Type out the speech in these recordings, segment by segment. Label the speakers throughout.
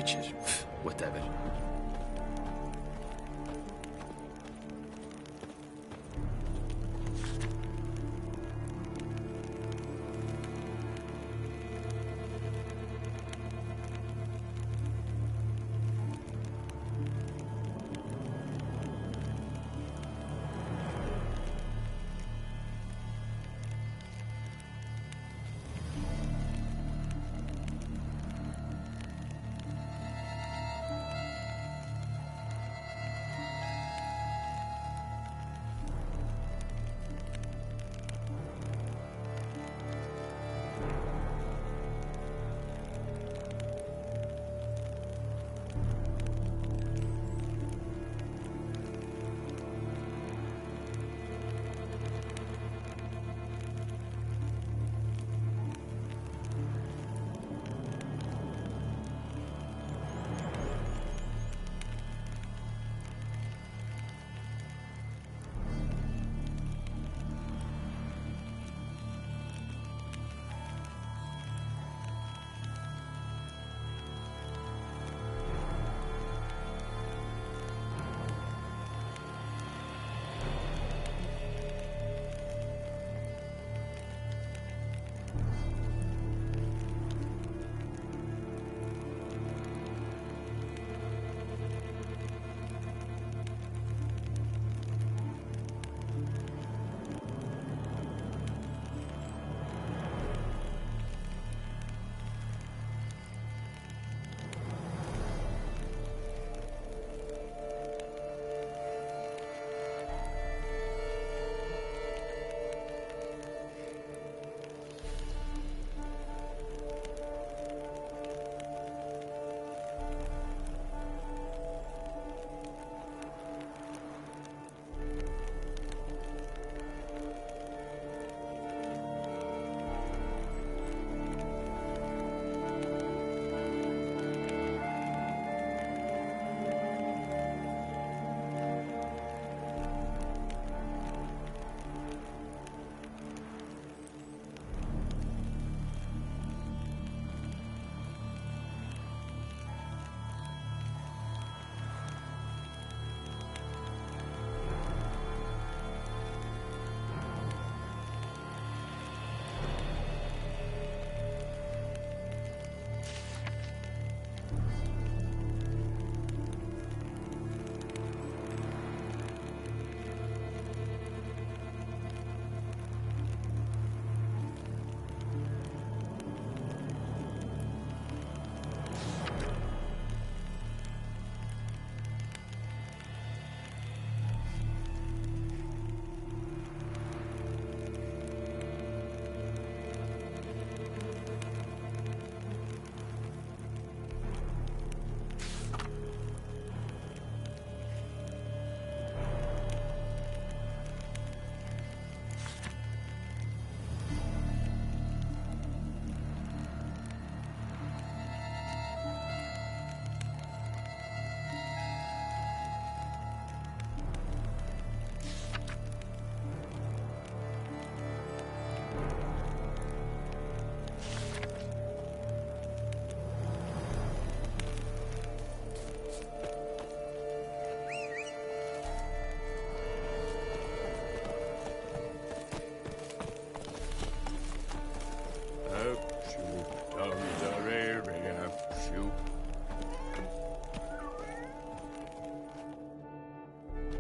Speaker 1: which is whatever.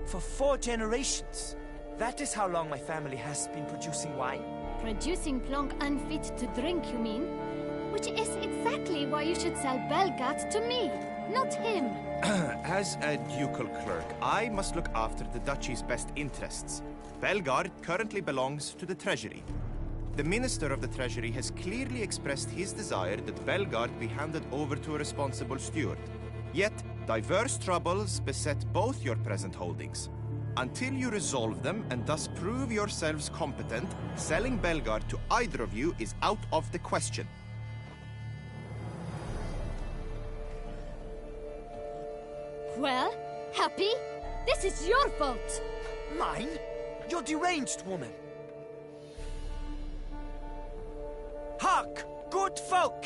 Speaker 2: For 4 generations. That is how long my family has been producing wine.
Speaker 3: Producing plonk unfit to drink, you mean? Which is exactly why you should sell Belgard to me, not him.
Speaker 4: As a ducal clerk, I must look after the duchy's best interests. Belgard currently belongs to the treasury. The minister of the treasury has clearly expressed his desire that Belgard be handed over to a responsible steward. Yet, diverse troubles beset both your present holdings. Until you resolve them and thus prove yourselves competent, selling Belgard to either of you is out of the question.
Speaker 3: Well, Happy, this is your fault.
Speaker 2: Mine? You're deranged, woman. Hark, good folk!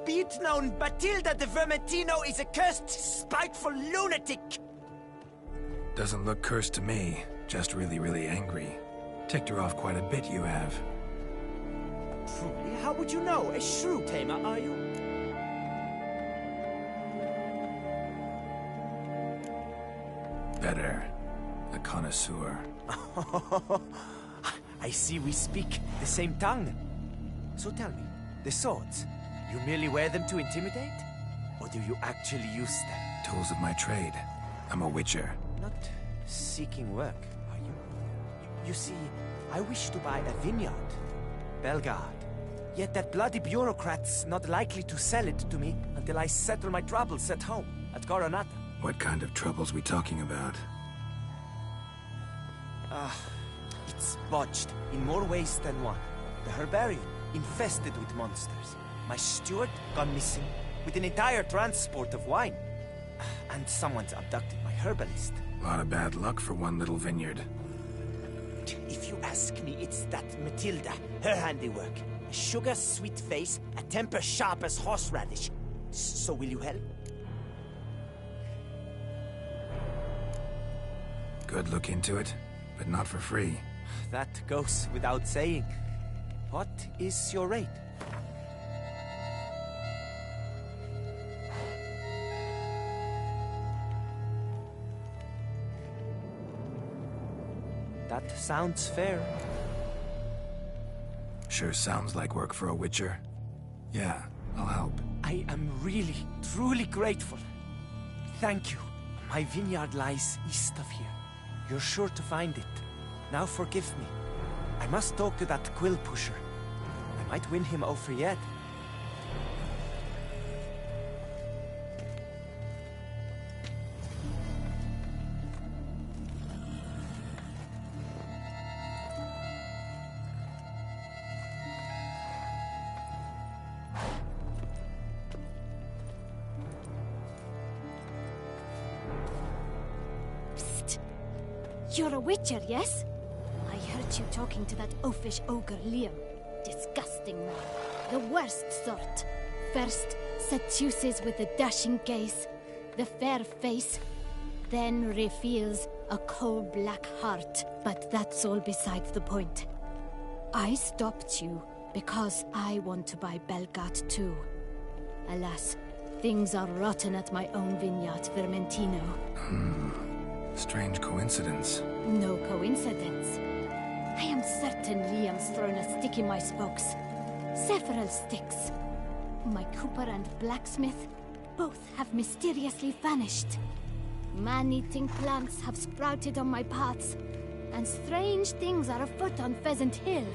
Speaker 2: Be it known, Batilda de Vermentino is a cursed, spiteful lunatic!
Speaker 1: Doesn't look cursed to me. Just really, really angry. Ticked her off quite a bit, you have.
Speaker 2: Truly, how would you know? A shrew tamer, are you?
Speaker 1: Better. A connoisseur.
Speaker 2: I see we speak the same tongue. So tell me, the swords, you merely wear them to intimidate? Or do you actually use them?
Speaker 1: Tools of my trade. I'm a witcher.
Speaker 2: Not seeking work, are you? You see, I wish to buy a vineyard. Belgard. Yet that bloody bureaucrat's not likely to sell it to me until I settle my troubles at home, at Coronata.
Speaker 1: What kind of troubles we talking about?
Speaker 2: It's botched in more ways than one. The herbarium, infested with monsters. My steward gone missing, with an entire transport of wine. And someone's abducted my herbalist.
Speaker 1: A lot of bad luck for one little vineyard.
Speaker 2: If you ask me, it's that Matilda, her handiwork. A sugar-sweet face, a temper sharp as horseradish. So will you help?
Speaker 1: Good look into it, but not for free.
Speaker 2: That goes without saying. What is your rate? That sounds fair.
Speaker 1: Sure sounds like work for a witcher. Yeah, I'll help.
Speaker 2: I am really, truly grateful. Thank you. My vineyard lies east of here. You're sure to find it. Now forgive me. I must talk to that quill pusher. I might win him over yet.
Speaker 3: You're a witcher, yes? I heard you talking to that oafish ogre Liam. Disgusting man. The worst sort. First, seduces with the dashing gaze, the fair face, then reveals a coal-black heart. But that's all besides the point. I stopped you because I want to buy Belgard too. Alas, things are rotten at my own vineyard, Vermentino.
Speaker 1: Strange coincidence.
Speaker 3: No coincidence. I am certain Liam's thrown a stick in my spokes. Several sticks. My cooper and blacksmith both have mysteriously vanished. Man-eating plants have sprouted on my paths, and strange things are afoot on Pheasant Hill.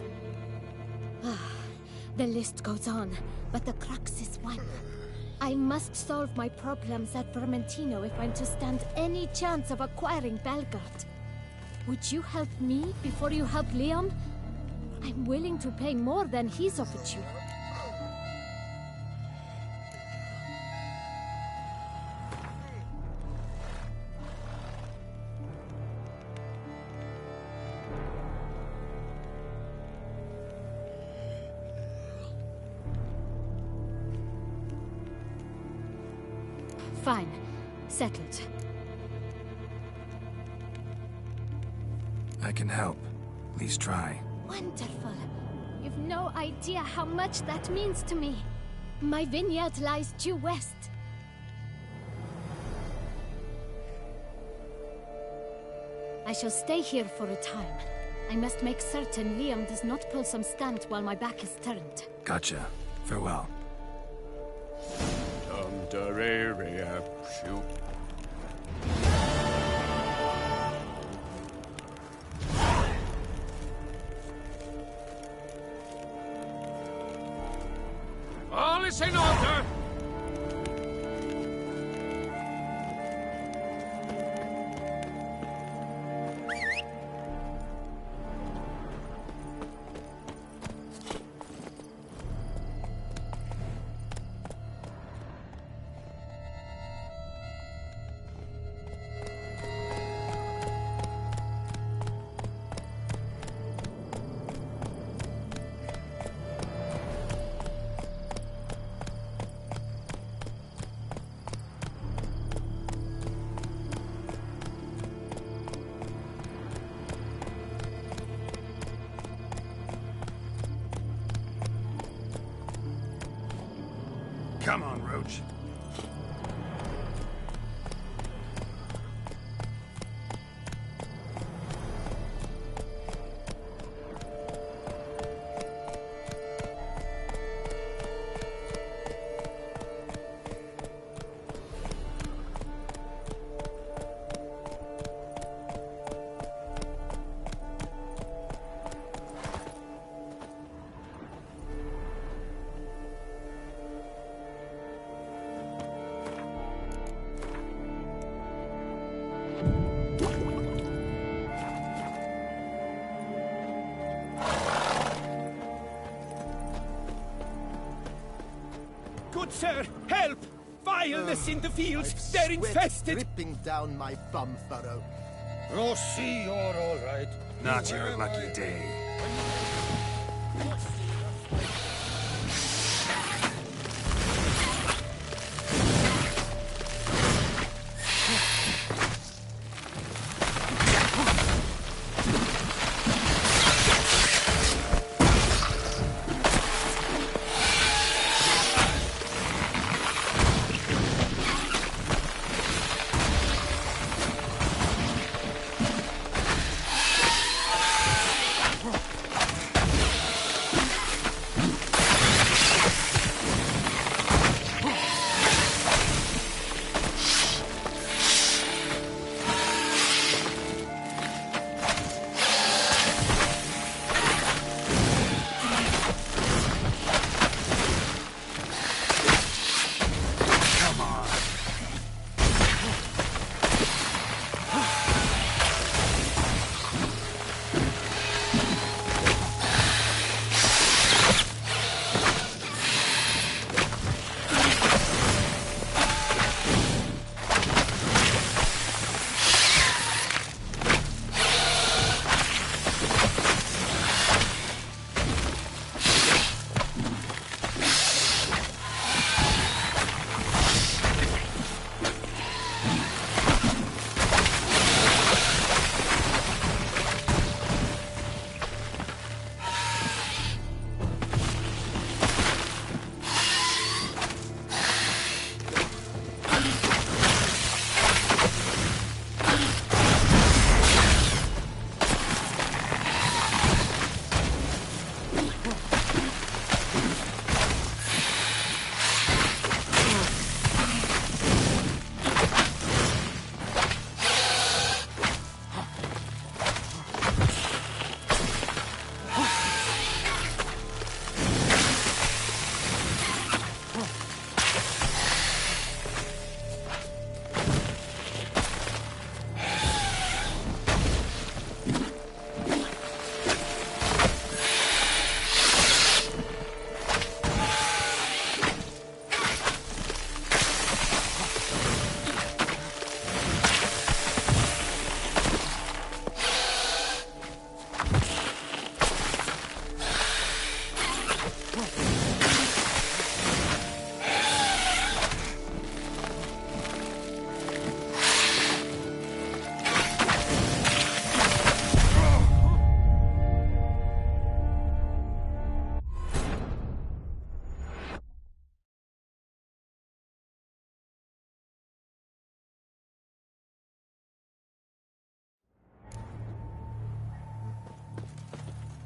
Speaker 3: The list goes on, but the crux is one. I must solve my problems at Vermentino if I'm to stand any chance of acquiring Belgard. Would you help me before you help Liam? I'm willing to pay more than he's offered you. Fine. Settled.
Speaker 1: I can help. At least try.
Speaker 3: Wonderful. You've no idea how much that means to me. My vineyard lies due west. I shall stay here for a time. I must make certain Liam does not pull some stunt while my back is turned.
Speaker 1: Gotcha. Farewell.
Speaker 5: Shoot. All is in order!
Speaker 1: Come on, Roach.
Speaker 2: Good sir, help! Vileness in the fields! They're infested!
Speaker 6: Dripping down my bum furrow.
Speaker 5: Rossi, you're all right.
Speaker 1: Not your lucky day.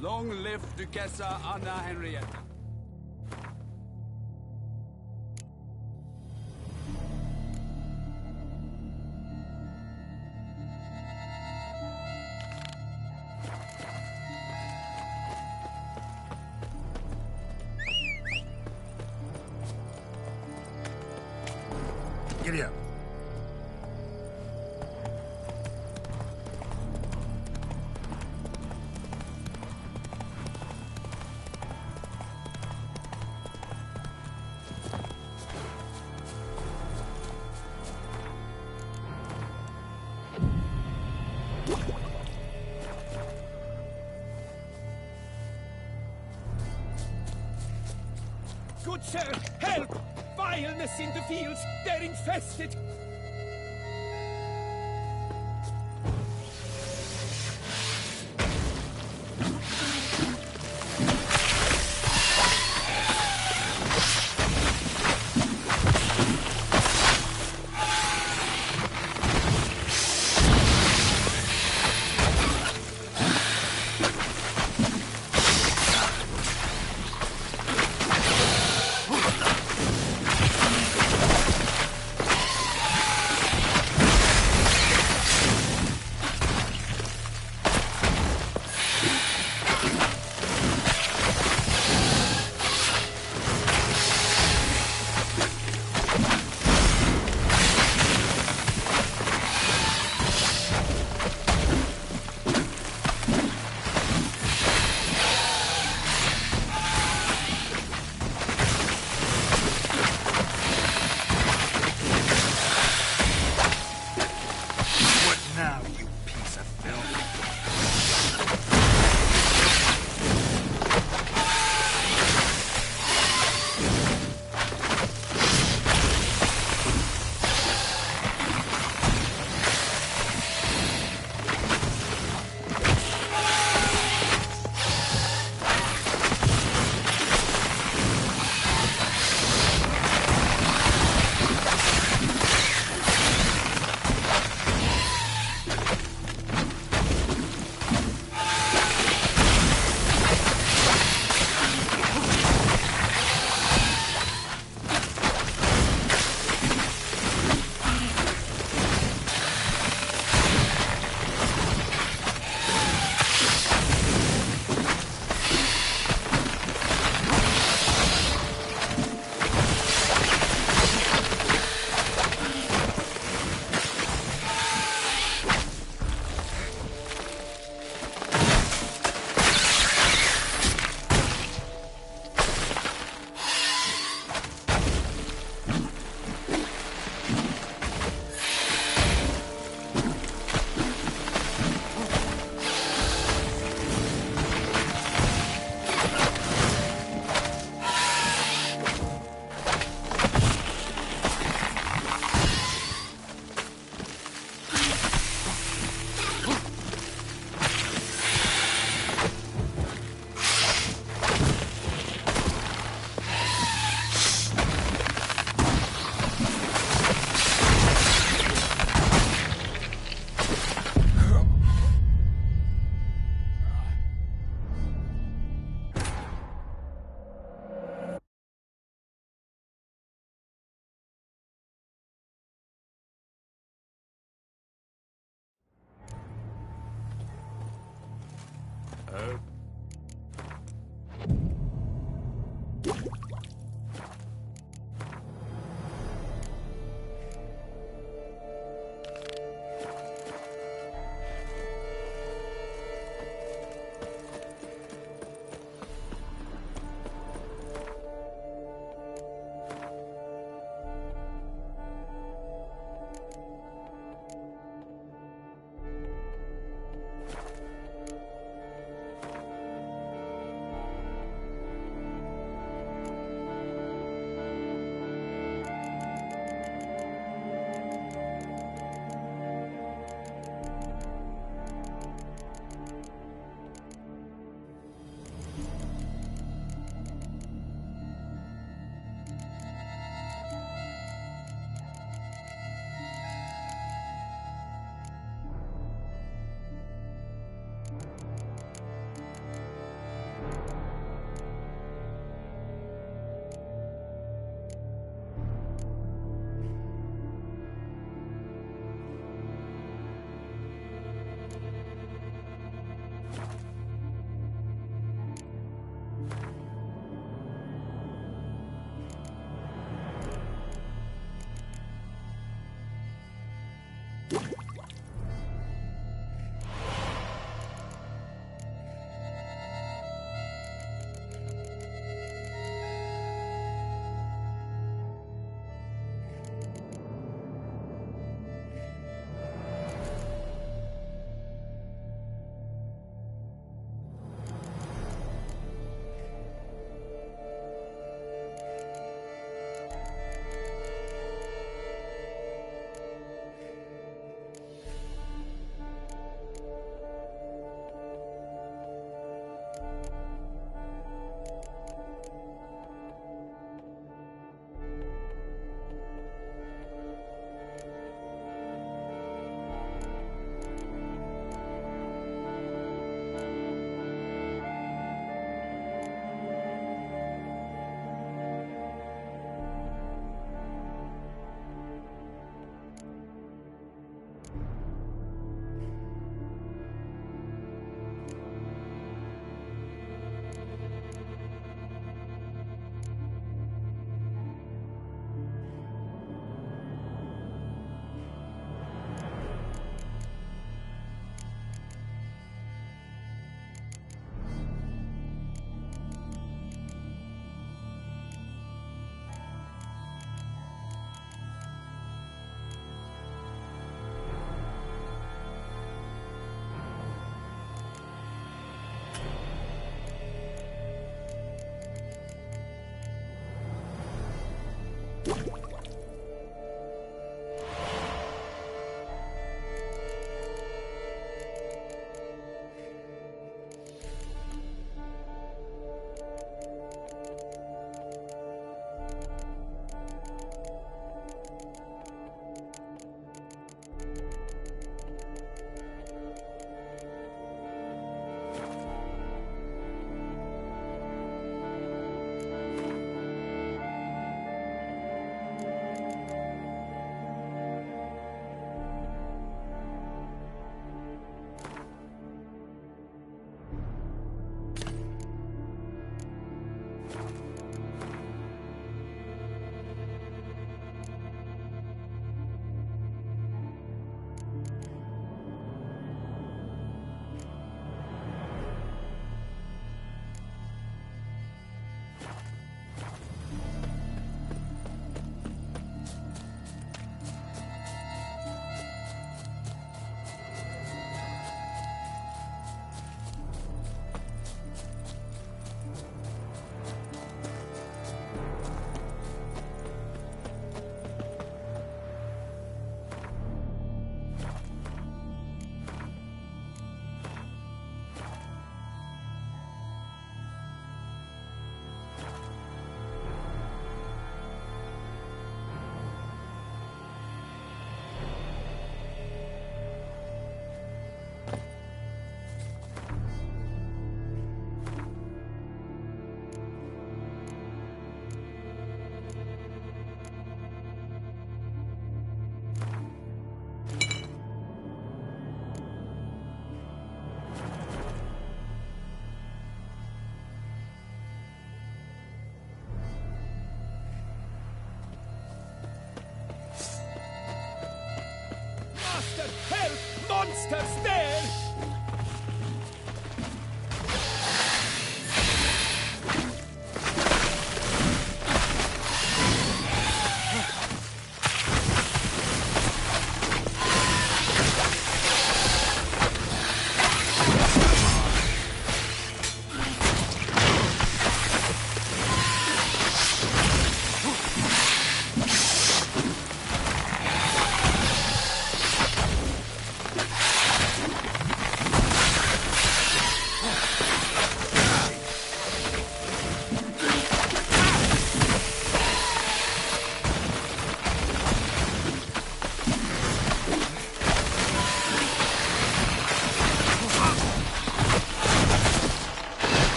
Speaker 7: Long live Duchessa Anna Henrietta.
Speaker 1: Giddy up.
Speaker 2: Good sir, help! Vileness in the fields! They're infested! Monsters there!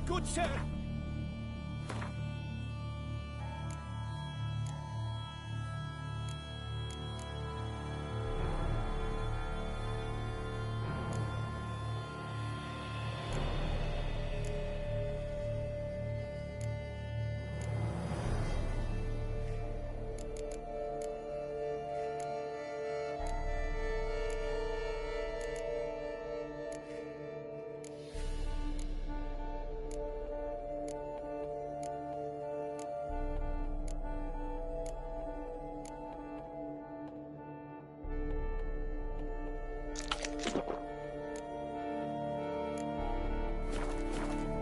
Speaker 5: good sir.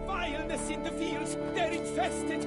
Speaker 5: Vileness in the fields, they're infested!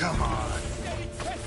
Speaker 1: Come on.
Speaker 5: They're infested!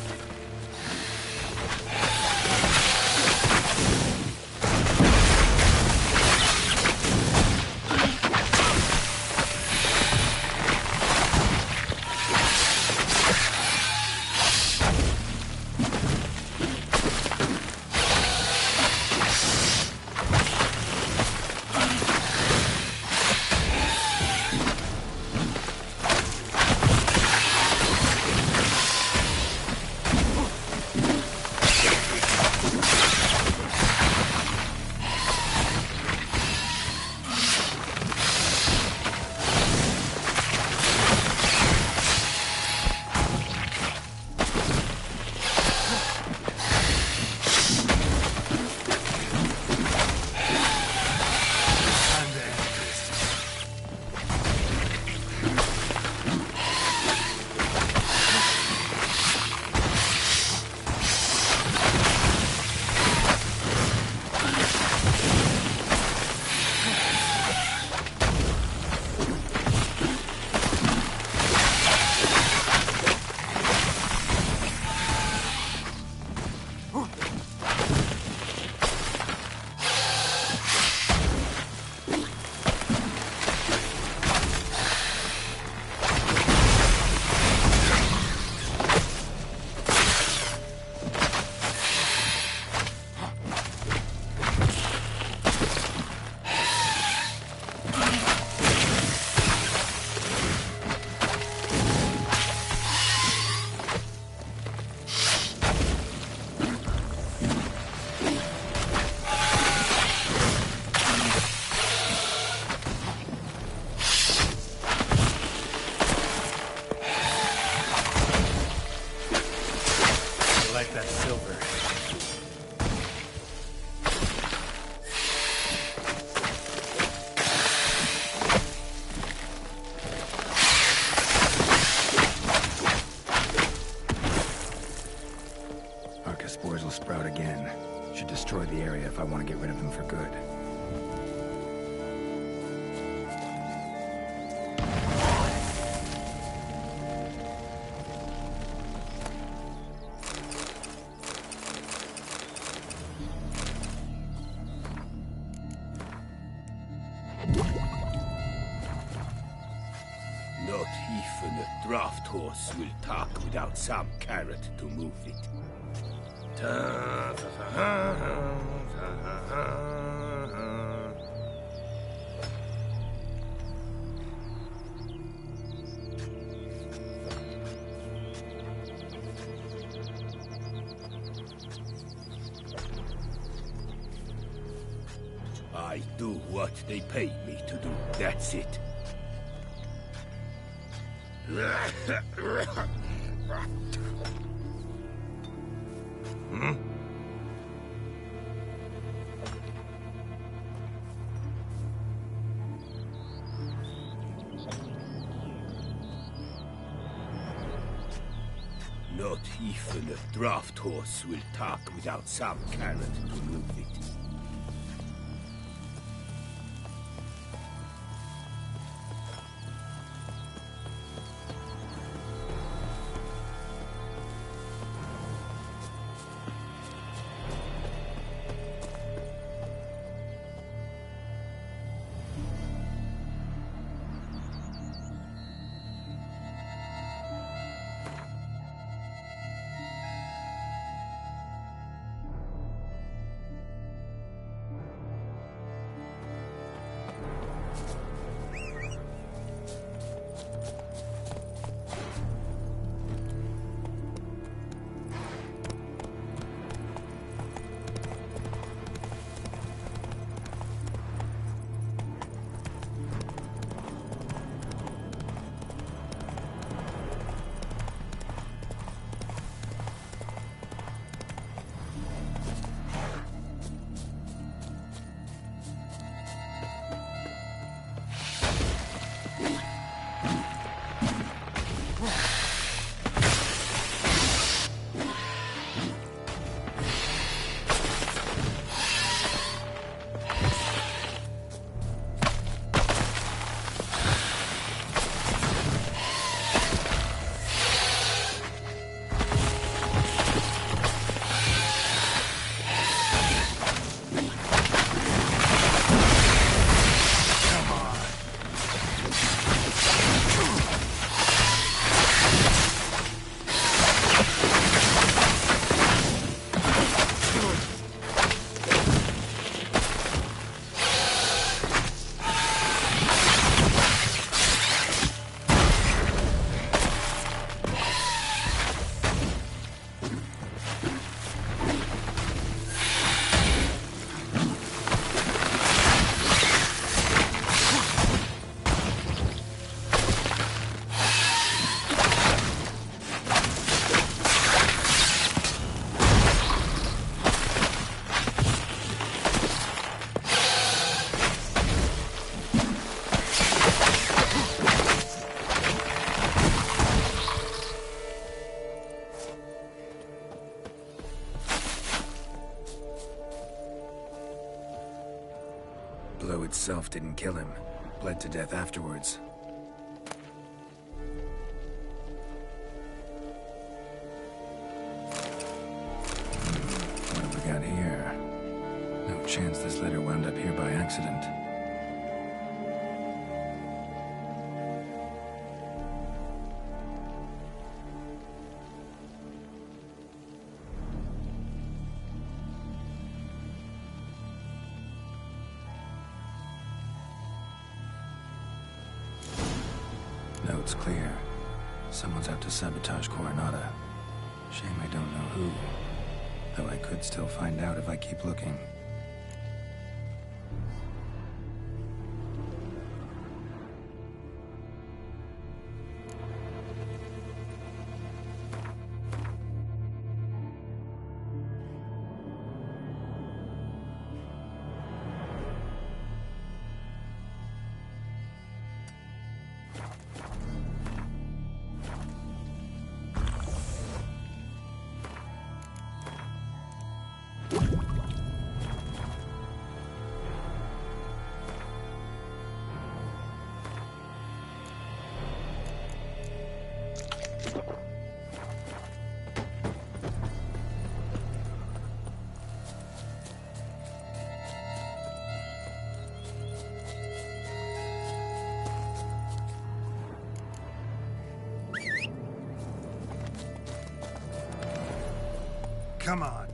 Speaker 1: Spores will sprout again. Should destroy the area if I want to get rid of them for good.
Speaker 8: Not even a draft horse will talk without some carrot to move it. I do what they pay me to do, that's it. Hmm? Not even a draft horse will talk without some carrot to move it.
Speaker 1: blow itself didn't kill him. Bled to death afterwards. What have we got here? No chance this letter wound up here by accident. Note's clear. Someone's out to sabotage Coronata. Shame I don't know who. Though I could still find out if I keep looking. Come on.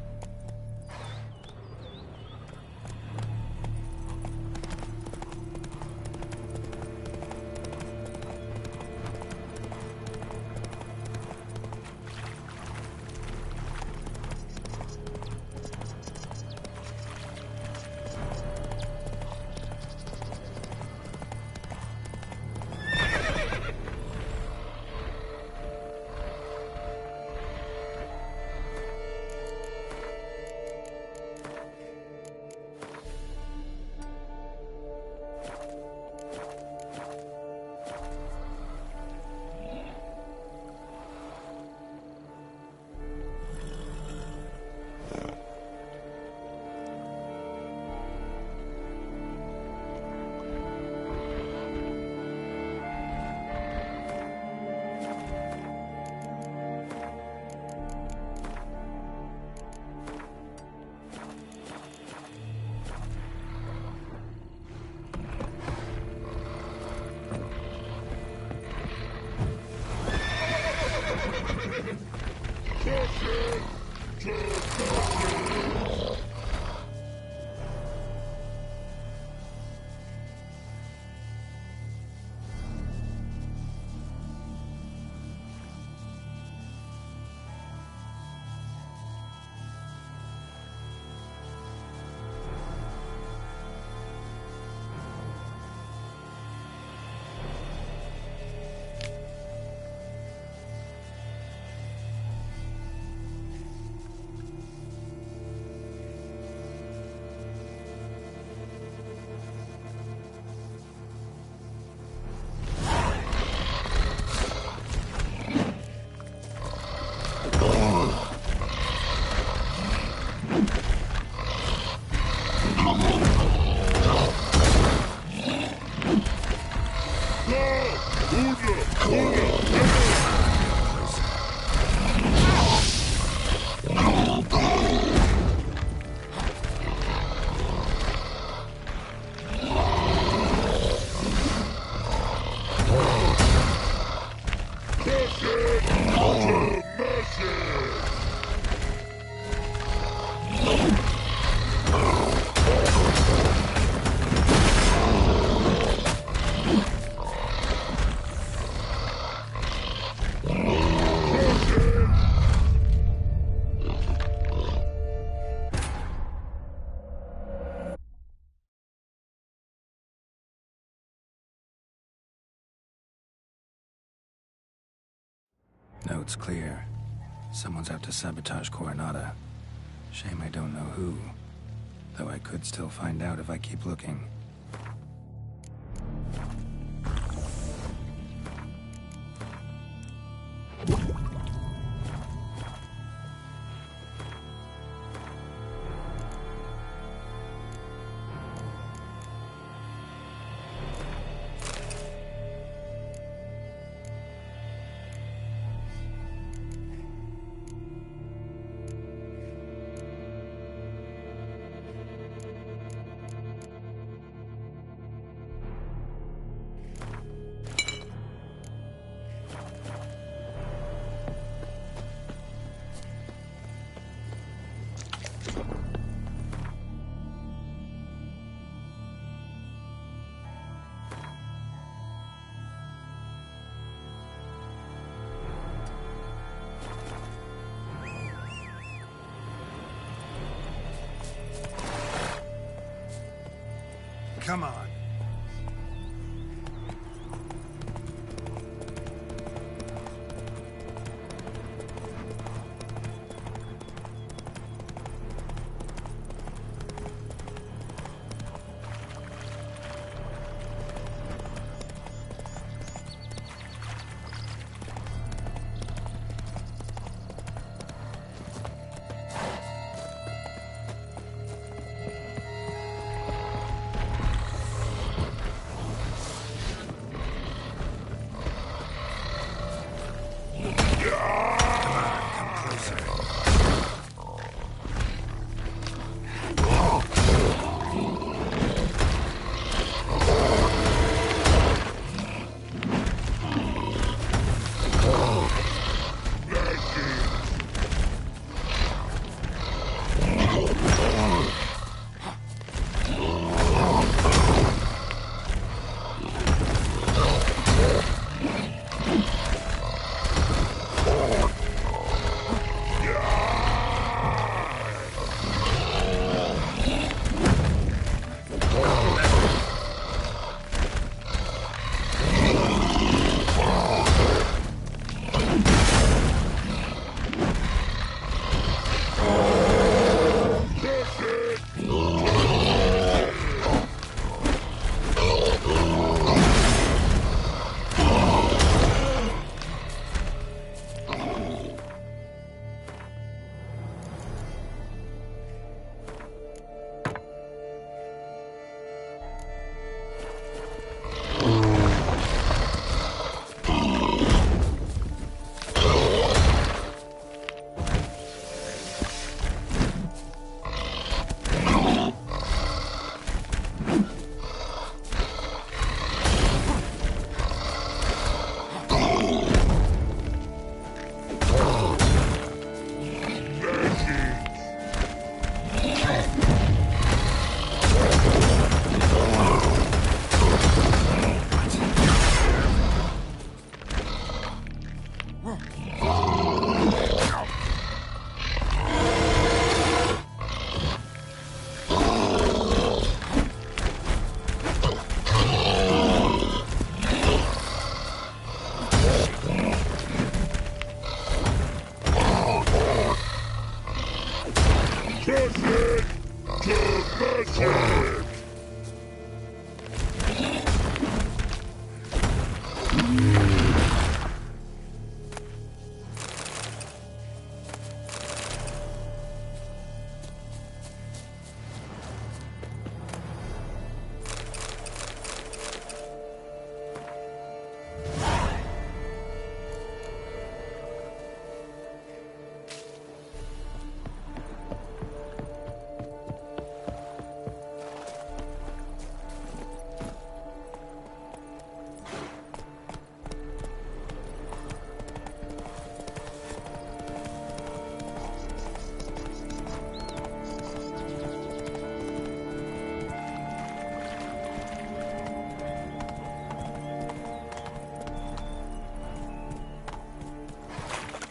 Speaker 1: Note's clear. Someone's out to sabotage Coronata. Shame I don't know who. Though I could still find out if I keep looking.
Speaker 9: Come on.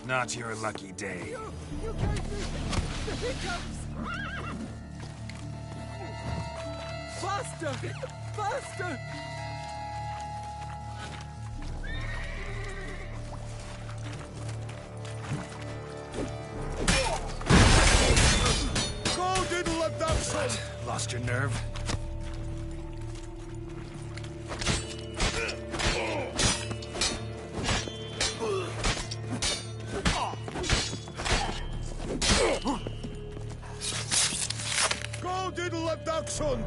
Speaker 9: Not your lucky day.
Speaker 5: You gave me the hiccups! Faster! Faster!
Speaker 9: Go diddle abduction! Lost your nerve?
Speaker 8: Go diddle abduction!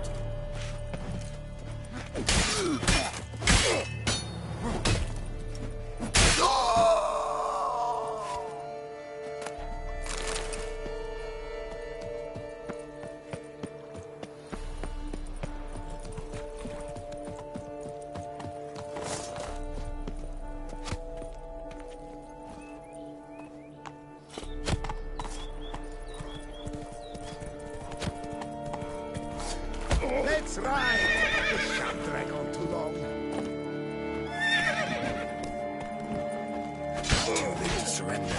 Speaker 6: Let's ride! This shan't drag on too long.
Speaker 9: Too late to surrender.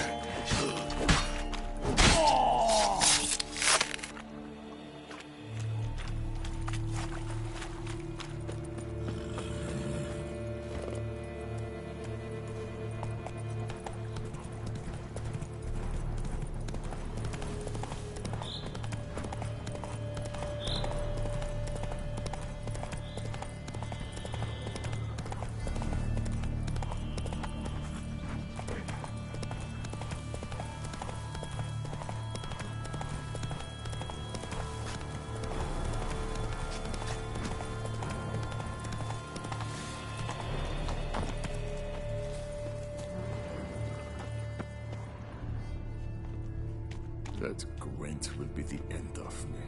Speaker 6: That Gwent will be the end of me.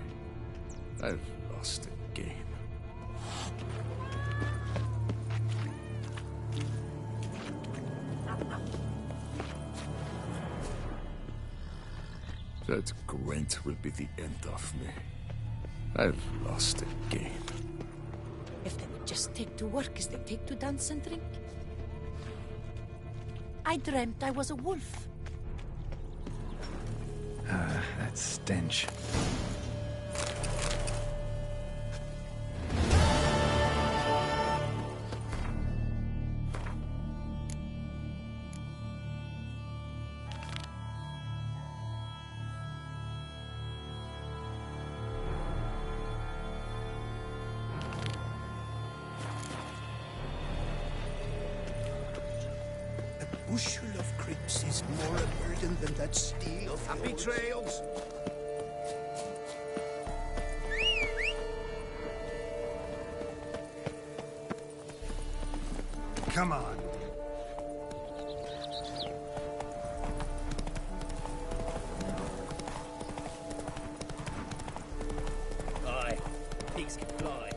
Speaker 6: I've lost again. That Gwent will be the end of me. I've lost again.
Speaker 10: If they would just take to work as they take to dance and drink. I dreamt I was a wolf.
Speaker 1: That stench.
Speaker 6: A bushel of crypts is more a burden than that steel of
Speaker 8: Happy
Speaker 6: yours.
Speaker 8: trails!
Speaker 9: Come on.
Speaker 8: Aye, pigs can fly.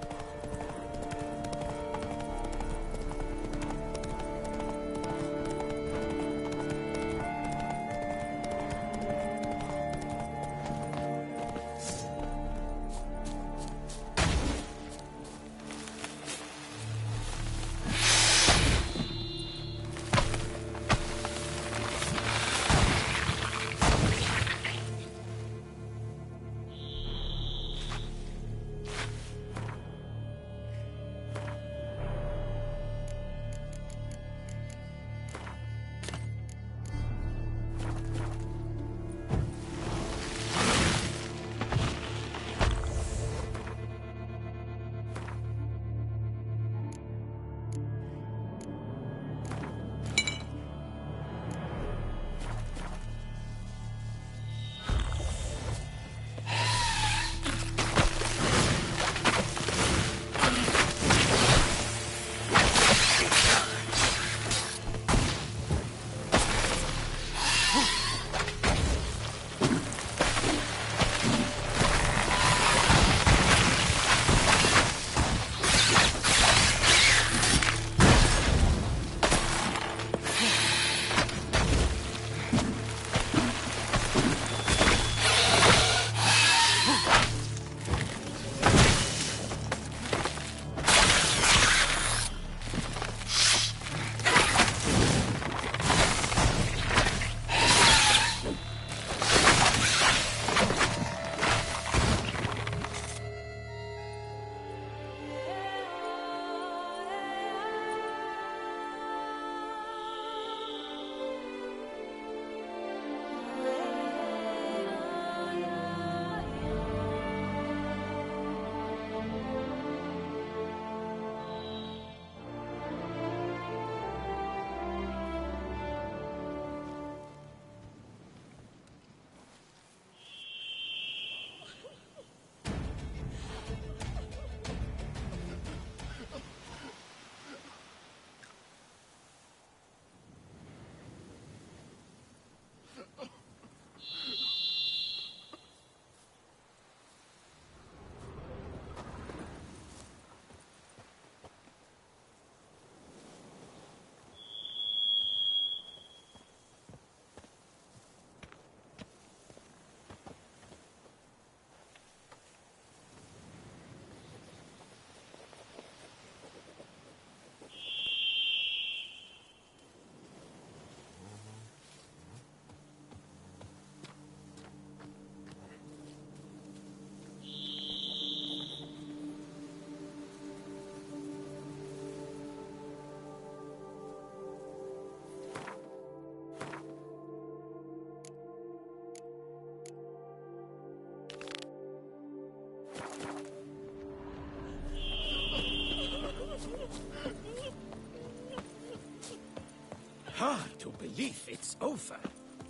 Speaker 8: Hard to believe it's over.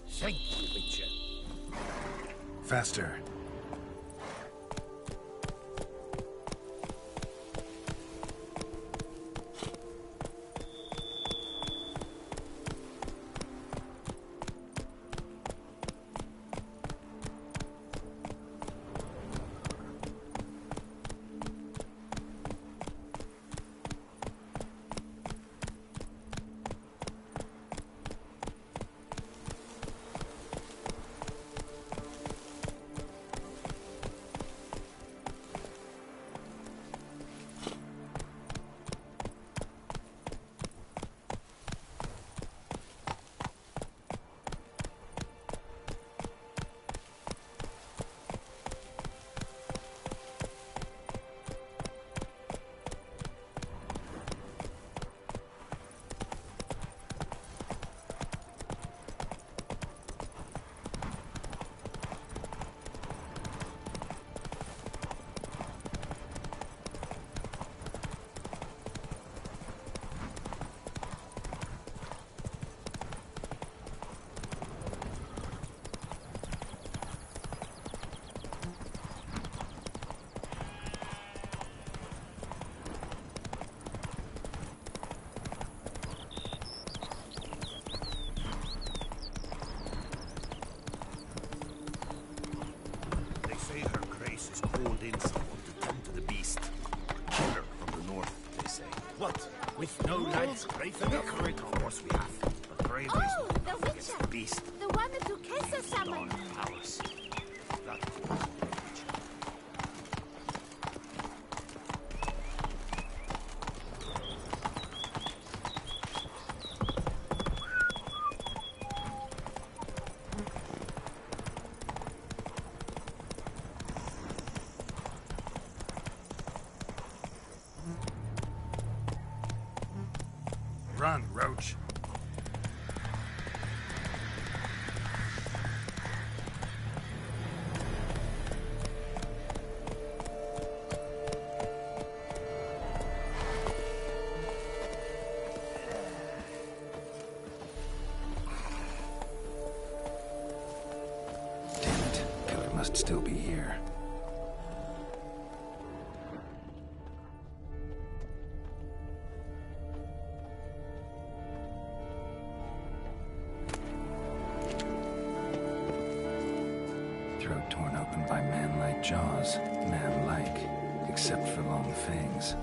Speaker 8: Thank you, Witcher.
Speaker 9: Faster.
Speaker 8: Brave enough for it, of course we have. But brave
Speaker 3: Oh,
Speaker 8: is
Speaker 3: the
Speaker 8: not against
Speaker 3: Witcher!
Speaker 8: the beast.
Speaker 3: The one that Duquesa summoned!
Speaker 8: Dawn powers. That is the Witcher.
Speaker 9: Run, Roach.
Speaker 1: Damn it. Killer must still be here. Throat torn open by man-like jaws. Man-like, except for long fangs.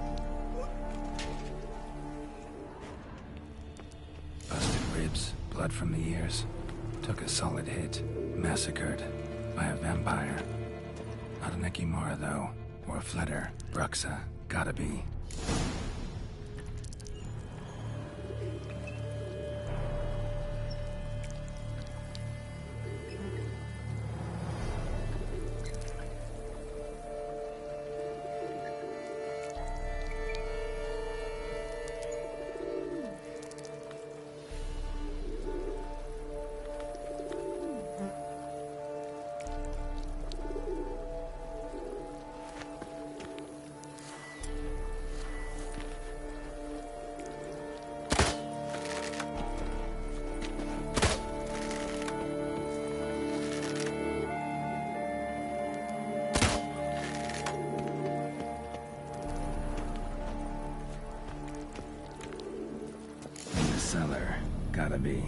Speaker 1: Busted ribs, blood from the ears. Took a solid hit. Massacred by a vampire. Not an Ekimara, though. Or a Fletter. Bruxa. Gotta be. In the cellar. Gotta be.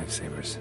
Speaker 1: lifesavers.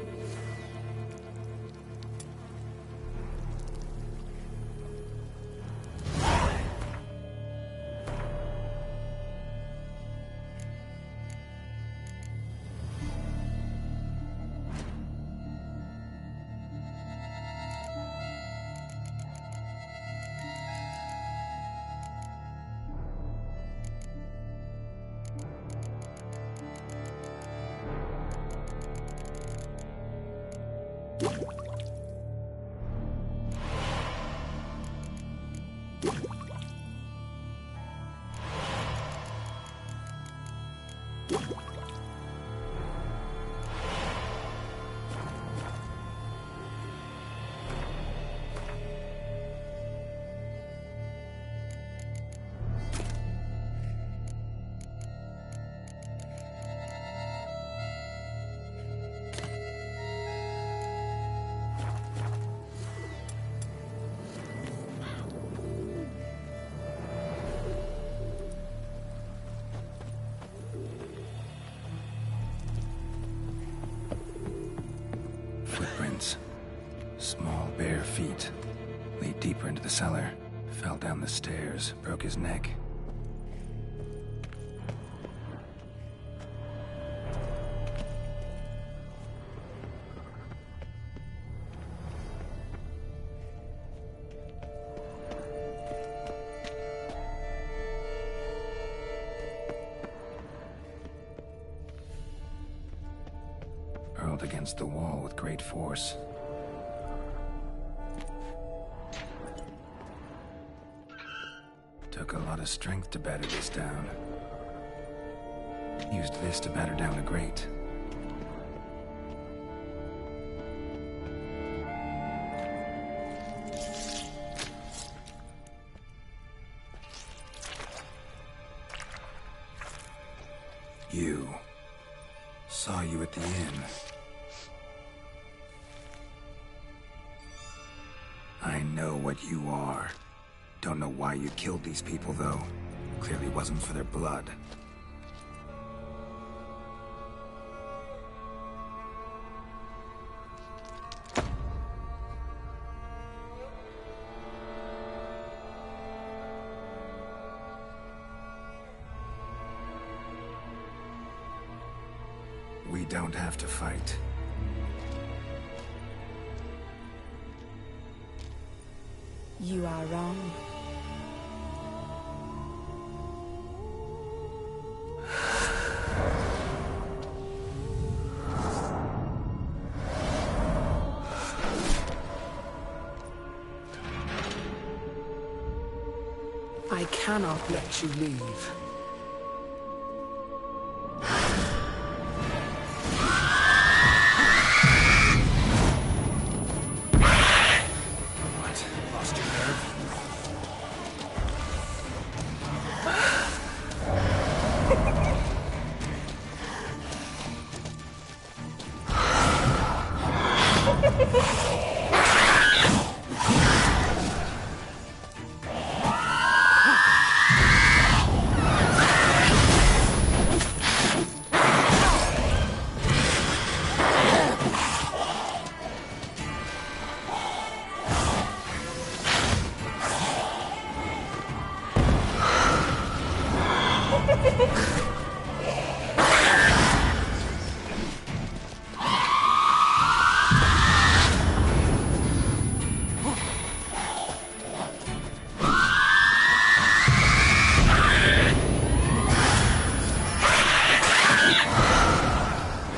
Speaker 1: Footprints. Small, bare feet. Lead deeper into the cellar. Fell down the stairs, broke his neck. Hurled against the wall with great force. Took a lot of strength to batter this down. Used this to batter down the grate. You. Saw you at the inn. I know what you are. Don't know why you killed these people, though. Clearly wasn't for their blood. We don't have to fight.
Speaker 10: You are wrong.
Speaker 5: I cannot let you leave.
Speaker 9: What? Lost your nerve?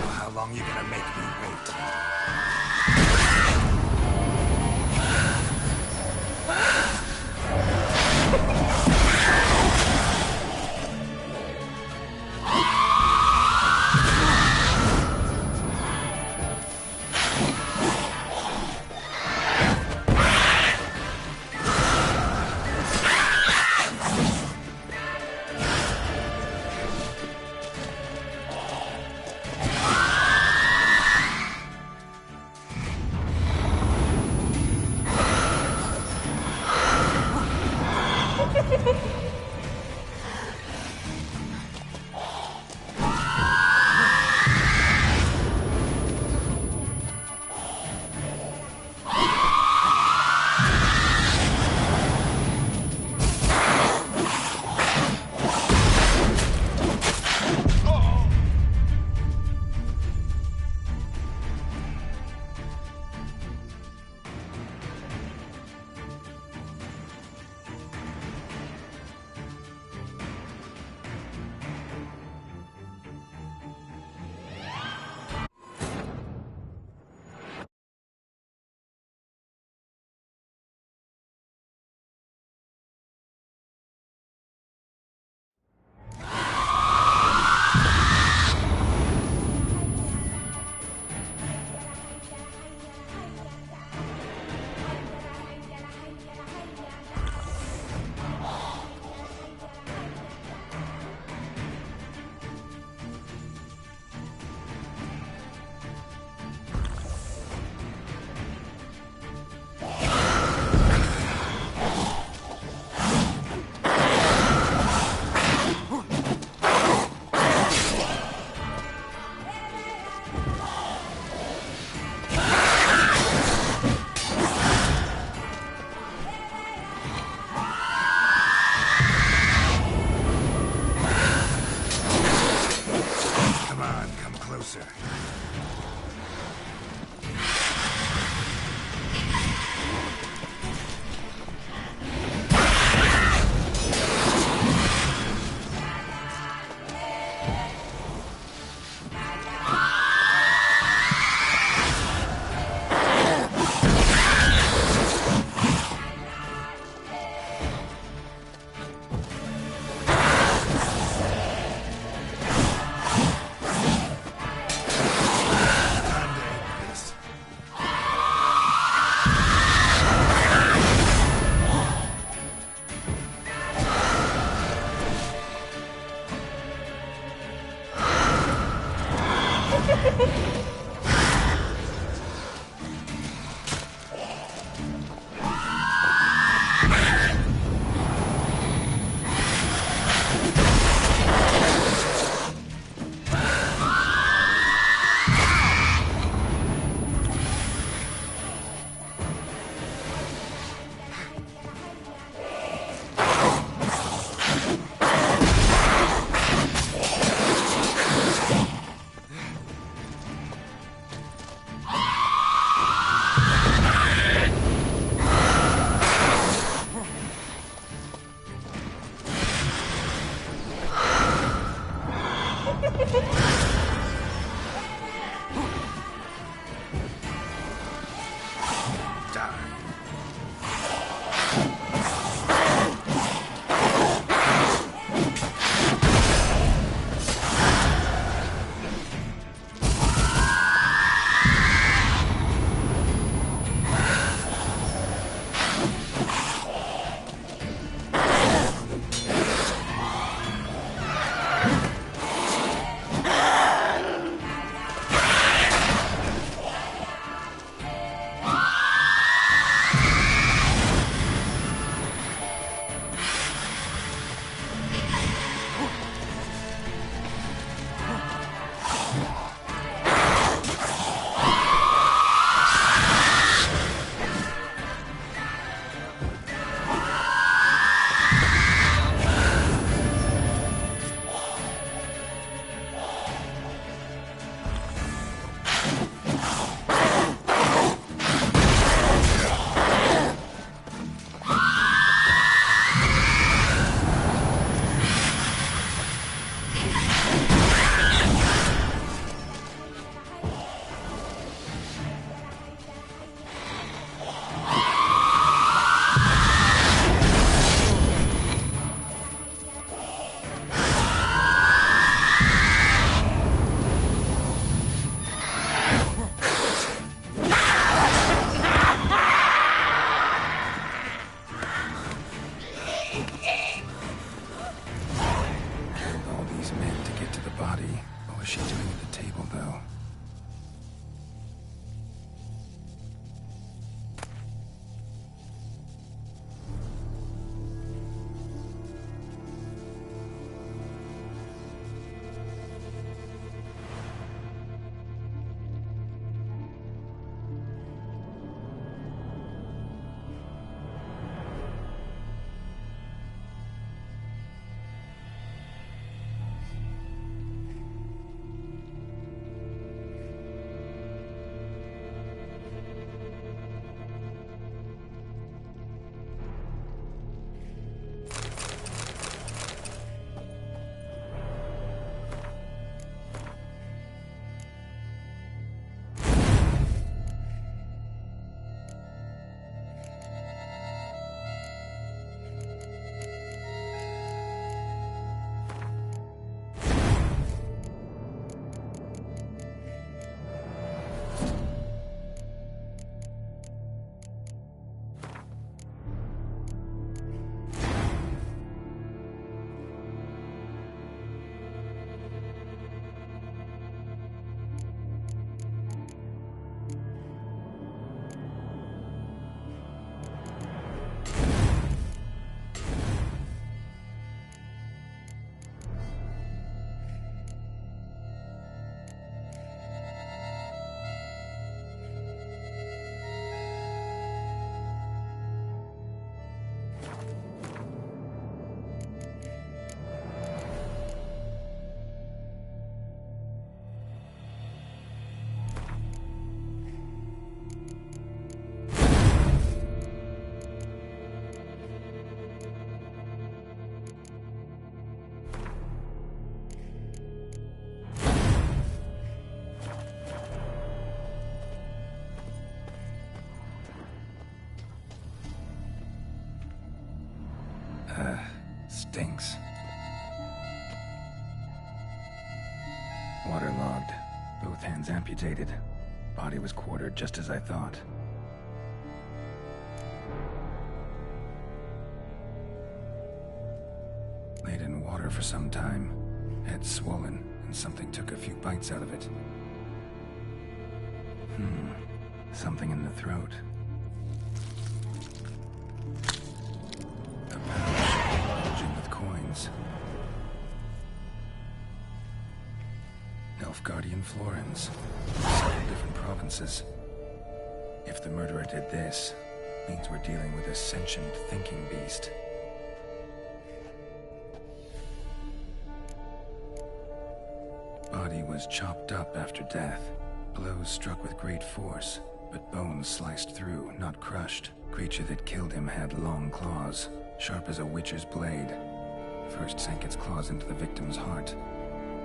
Speaker 9: How long you gonna make me wait?
Speaker 1: Stinks. Waterlogged. Both hands amputated. Body was quartered just as I thought. Laid in water for some time. Head swollen, and something took a few bites out of it. Something in the throat. A pouch bulging with coins. Nilfgaardian florins. Several different provinces. If the murderer did this, means we're dealing with a sentient thinking beast. Body was chopped up after death. Blows struck with great force, but bones sliced through, not crushed. Creature that killed him had long claws, sharp as a witcher's blade. First sank its claws into the victim's heart.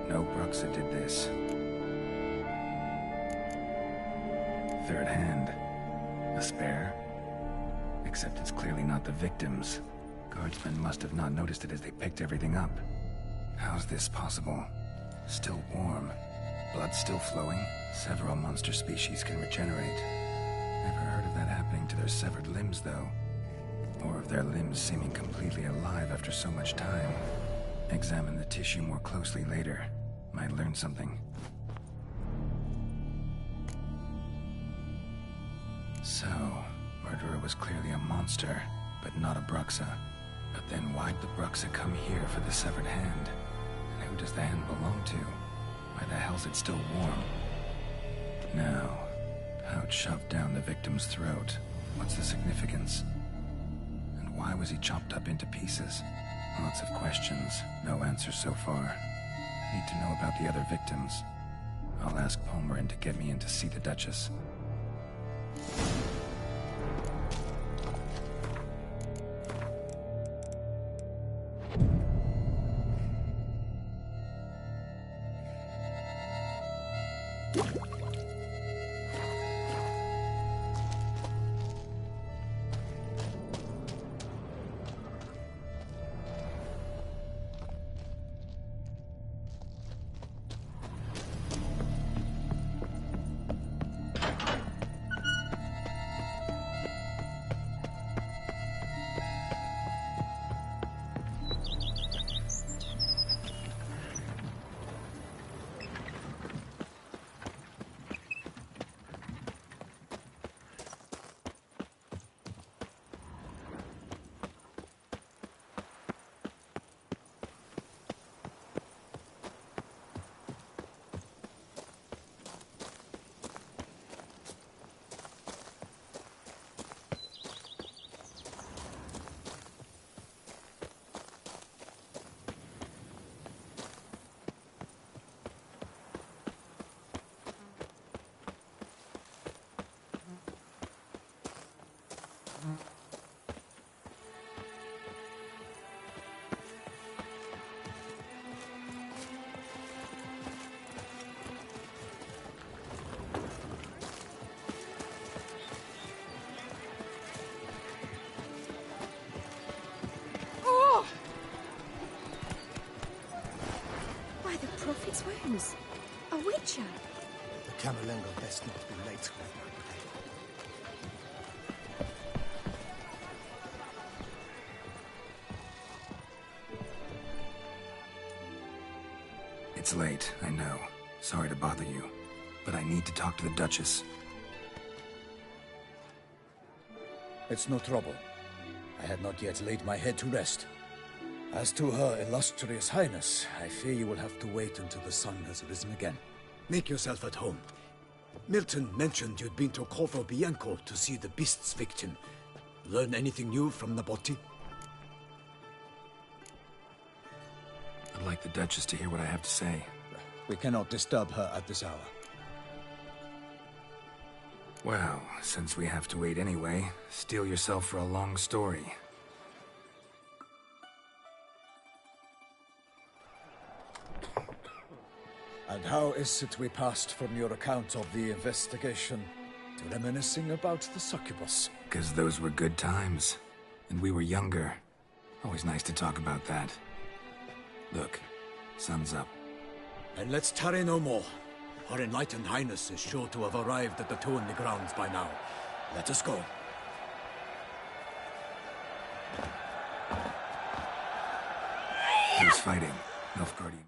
Speaker 1: No Bruxa did this. Third hand. A spare? Except it's clearly not the victim's. Guardsmen must have not noticed it as they picked everything up. How's this possible? Still warm. Blood still flowing. Several monster species can regenerate. Never heard of that happening to their severed limbs, though. Or of their limbs seeming completely alive after so much time. Examine the tissue more closely later. Might learn something. So, murderer was clearly a monster, but not a Bruxa. But then why'd the Bruxa come here for the severed hand? And who does the hand belong to? Why the hell's it still warm? Now, pouch shoved down the victim's throat. What's the significance? And why was he chopped up into pieces? Lots of questions, no answers so far. Need to know about the other victims. I'll ask Palmerin to get me in to see the Duchess.
Speaker 10: Prophet's wounds. A witcher.
Speaker 9: The Camerlengo best not be late.
Speaker 1: It's late, I know. Sorry to bother you, but I need to talk to the Duchess.
Speaker 11: It's no trouble. I had not yet laid my head to rest. As to her illustrious highness, I fear you will have to wait until the sun has risen again.
Speaker 9: Make yourself at home. Milton mentioned you'd been to Corvo Bianco to see the beast's victim. Learn anything new from Nabotti?
Speaker 1: I'd like the Duchess to hear what I have to say.
Speaker 11: We cannot disturb her at this hour.
Speaker 1: Well, since we have to wait anyway, steel yourself for a long story.
Speaker 11: And how is it we passed from your account of the investigation to reminiscing about the succubus?
Speaker 1: 'Cause those were good times. And we were younger. Always nice to talk about that. Look, sun's up.
Speaker 9: And let's tarry no more. Her Enlightened Highness is sure to have arrived at the Tourney grounds by now. Let us go.
Speaker 1: Who's fighting? Nilfgaardian.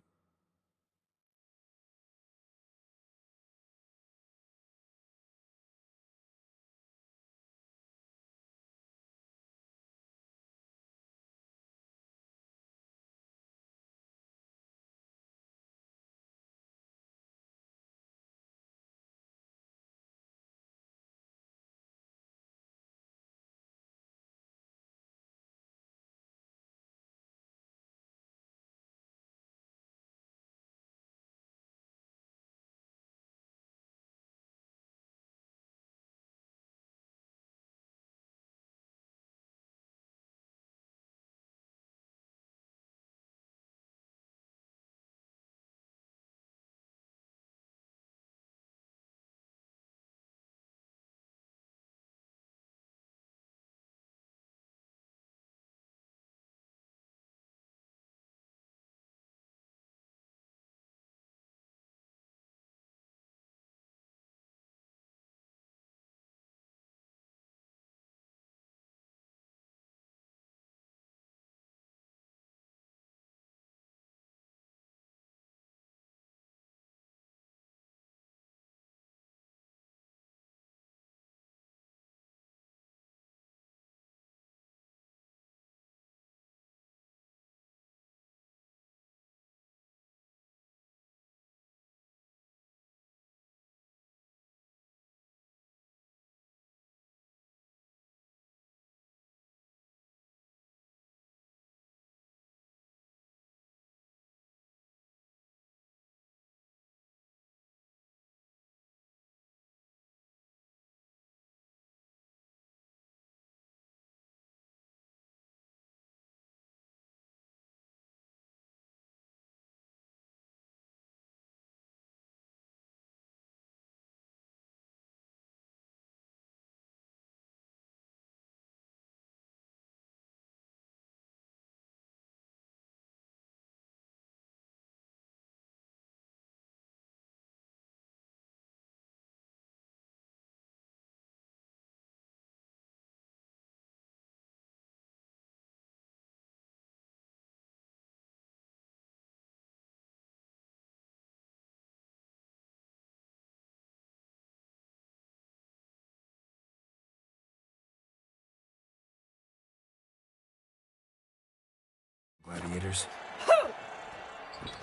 Speaker 1: Gladiators?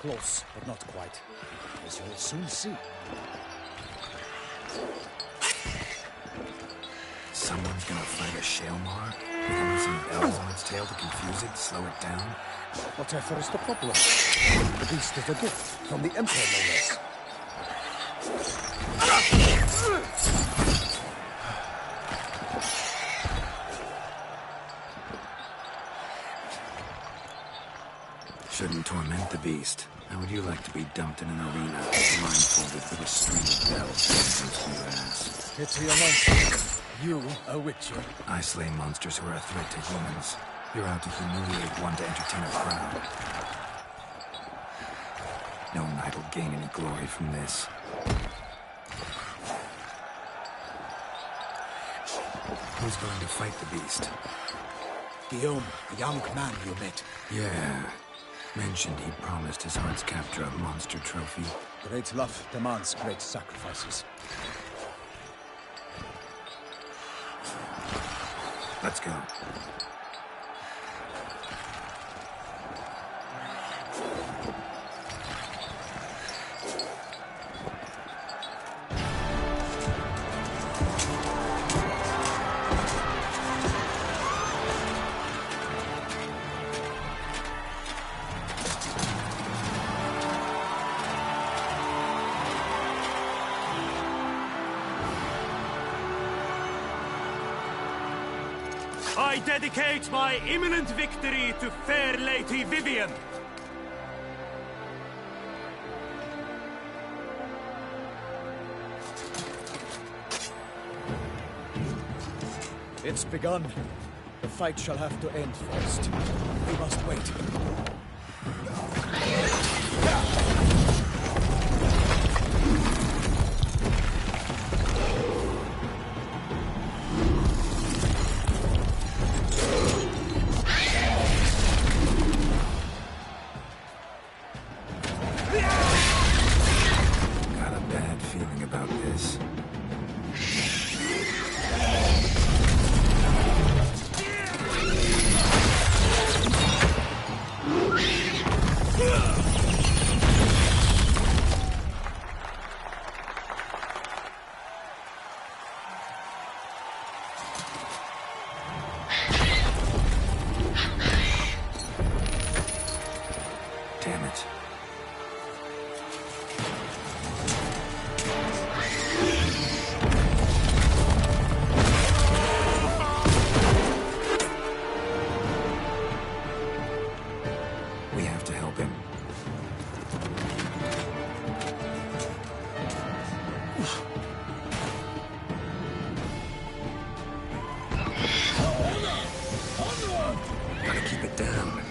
Speaker 11: Close, but not quite. As you will soon see.
Speaker 1: Someone's gonna fight a Shaelmar? With only some bells on its tail to confuse it, slow it down?
Speaker 11: Whatever is the problem? The beast is a gift from the Emperor, no less.
Speaker 1: Shouldn't torment the beast. How would you like to be dumped in an arena, blindfolded with a string of bells against your ass?
Speaker 11: Pity a monster. You, a witcher.
Speaker 1: I slay monsters who are a threat to humans. You're out to humiliate one to entertain a crowd. No knight will gain any glory from this. Who's going to fight the beast?
Speaker 11: Guillaume, the young man you met.
Speaker 1: Yeah. Mentioned he promised his heart's capture a monster trophy.
Speaker 11: Great love demands great sacrifices.
Speaker 1: Let's go.
Speaker 12: I dedicate my imminent victory to fair Lady Vivienne.
Speaker 11: It's begun. The fight shall have to end first. We must wait.
Speaker 1: Got a bad feeling about this. Damn it. We have to help him. Gotta keep it down.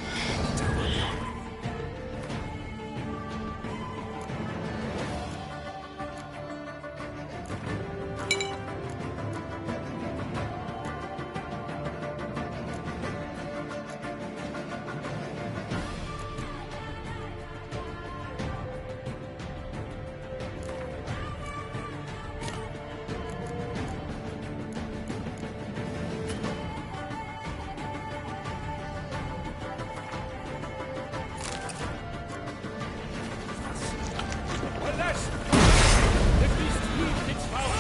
Speaker 12: Alas! The beast heaved its mouth,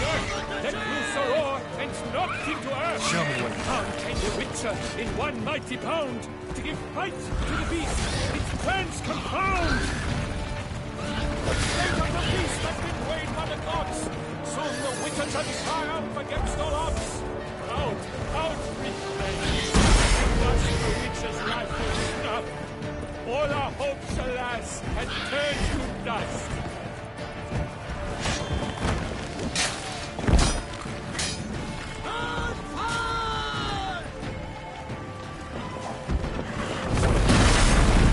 Speaker 12: then blew so roar and knocked into earth.
Speaker 1: Show me what you
Speaker 12: How came the Witcher in one mighty bound to give fight to the beast? Its plans compound! The fate of the beast has been weighed by the gods. Soon the Witcher shall triumph against all odds. Proud, proud reclaim. Thus the Witcher's life was snuffed. All our hopes, alas, had turned to dust.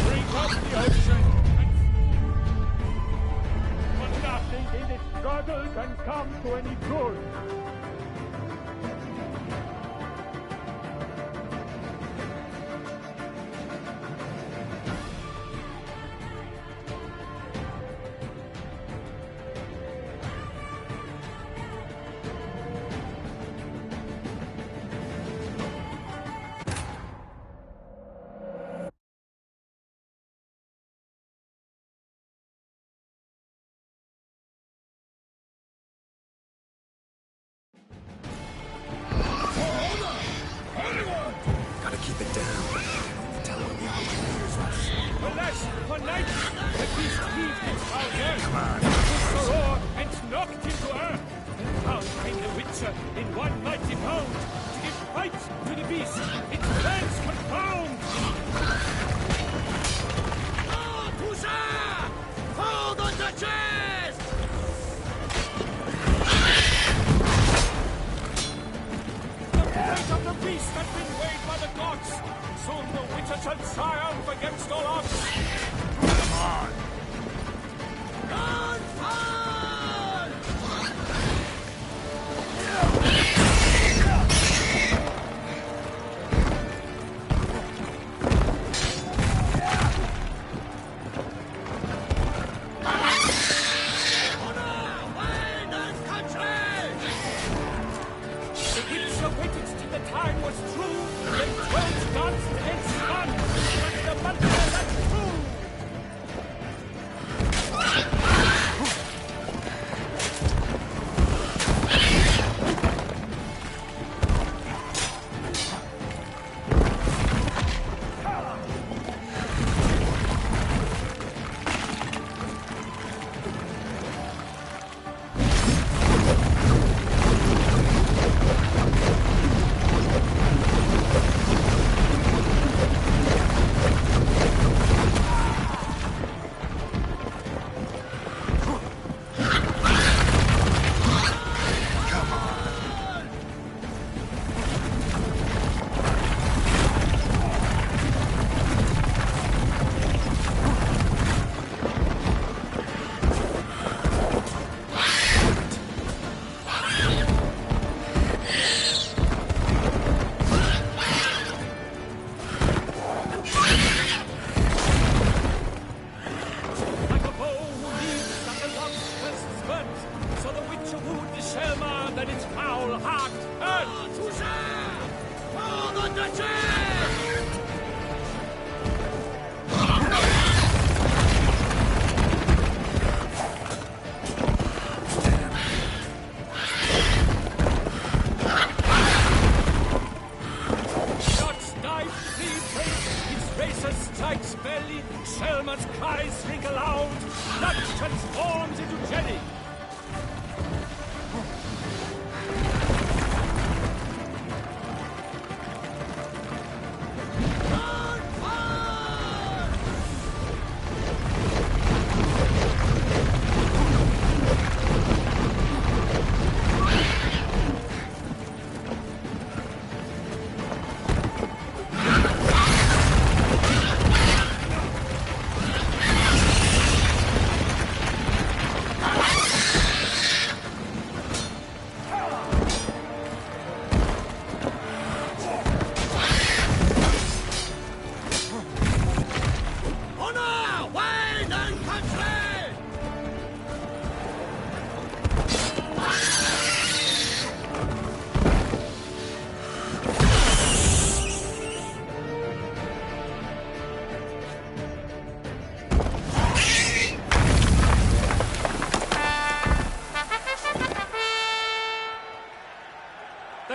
Speaker 12: Drink up the ocean, but nothing in its struggle can come to any good. for night, the beast heaved its foul head, pushed the roar, and knocked him to earth. Down came the Witcher in one mighty bound to give fight to the beast. Its plans confound.
Speaker 8: Oh, Toussaint! Hold on the chest!
Speaker 12: The fate of the beast has been weighed by the gods. Soon the Witcher shall triumph against all odds.
Speaker 8: Come on! On fire!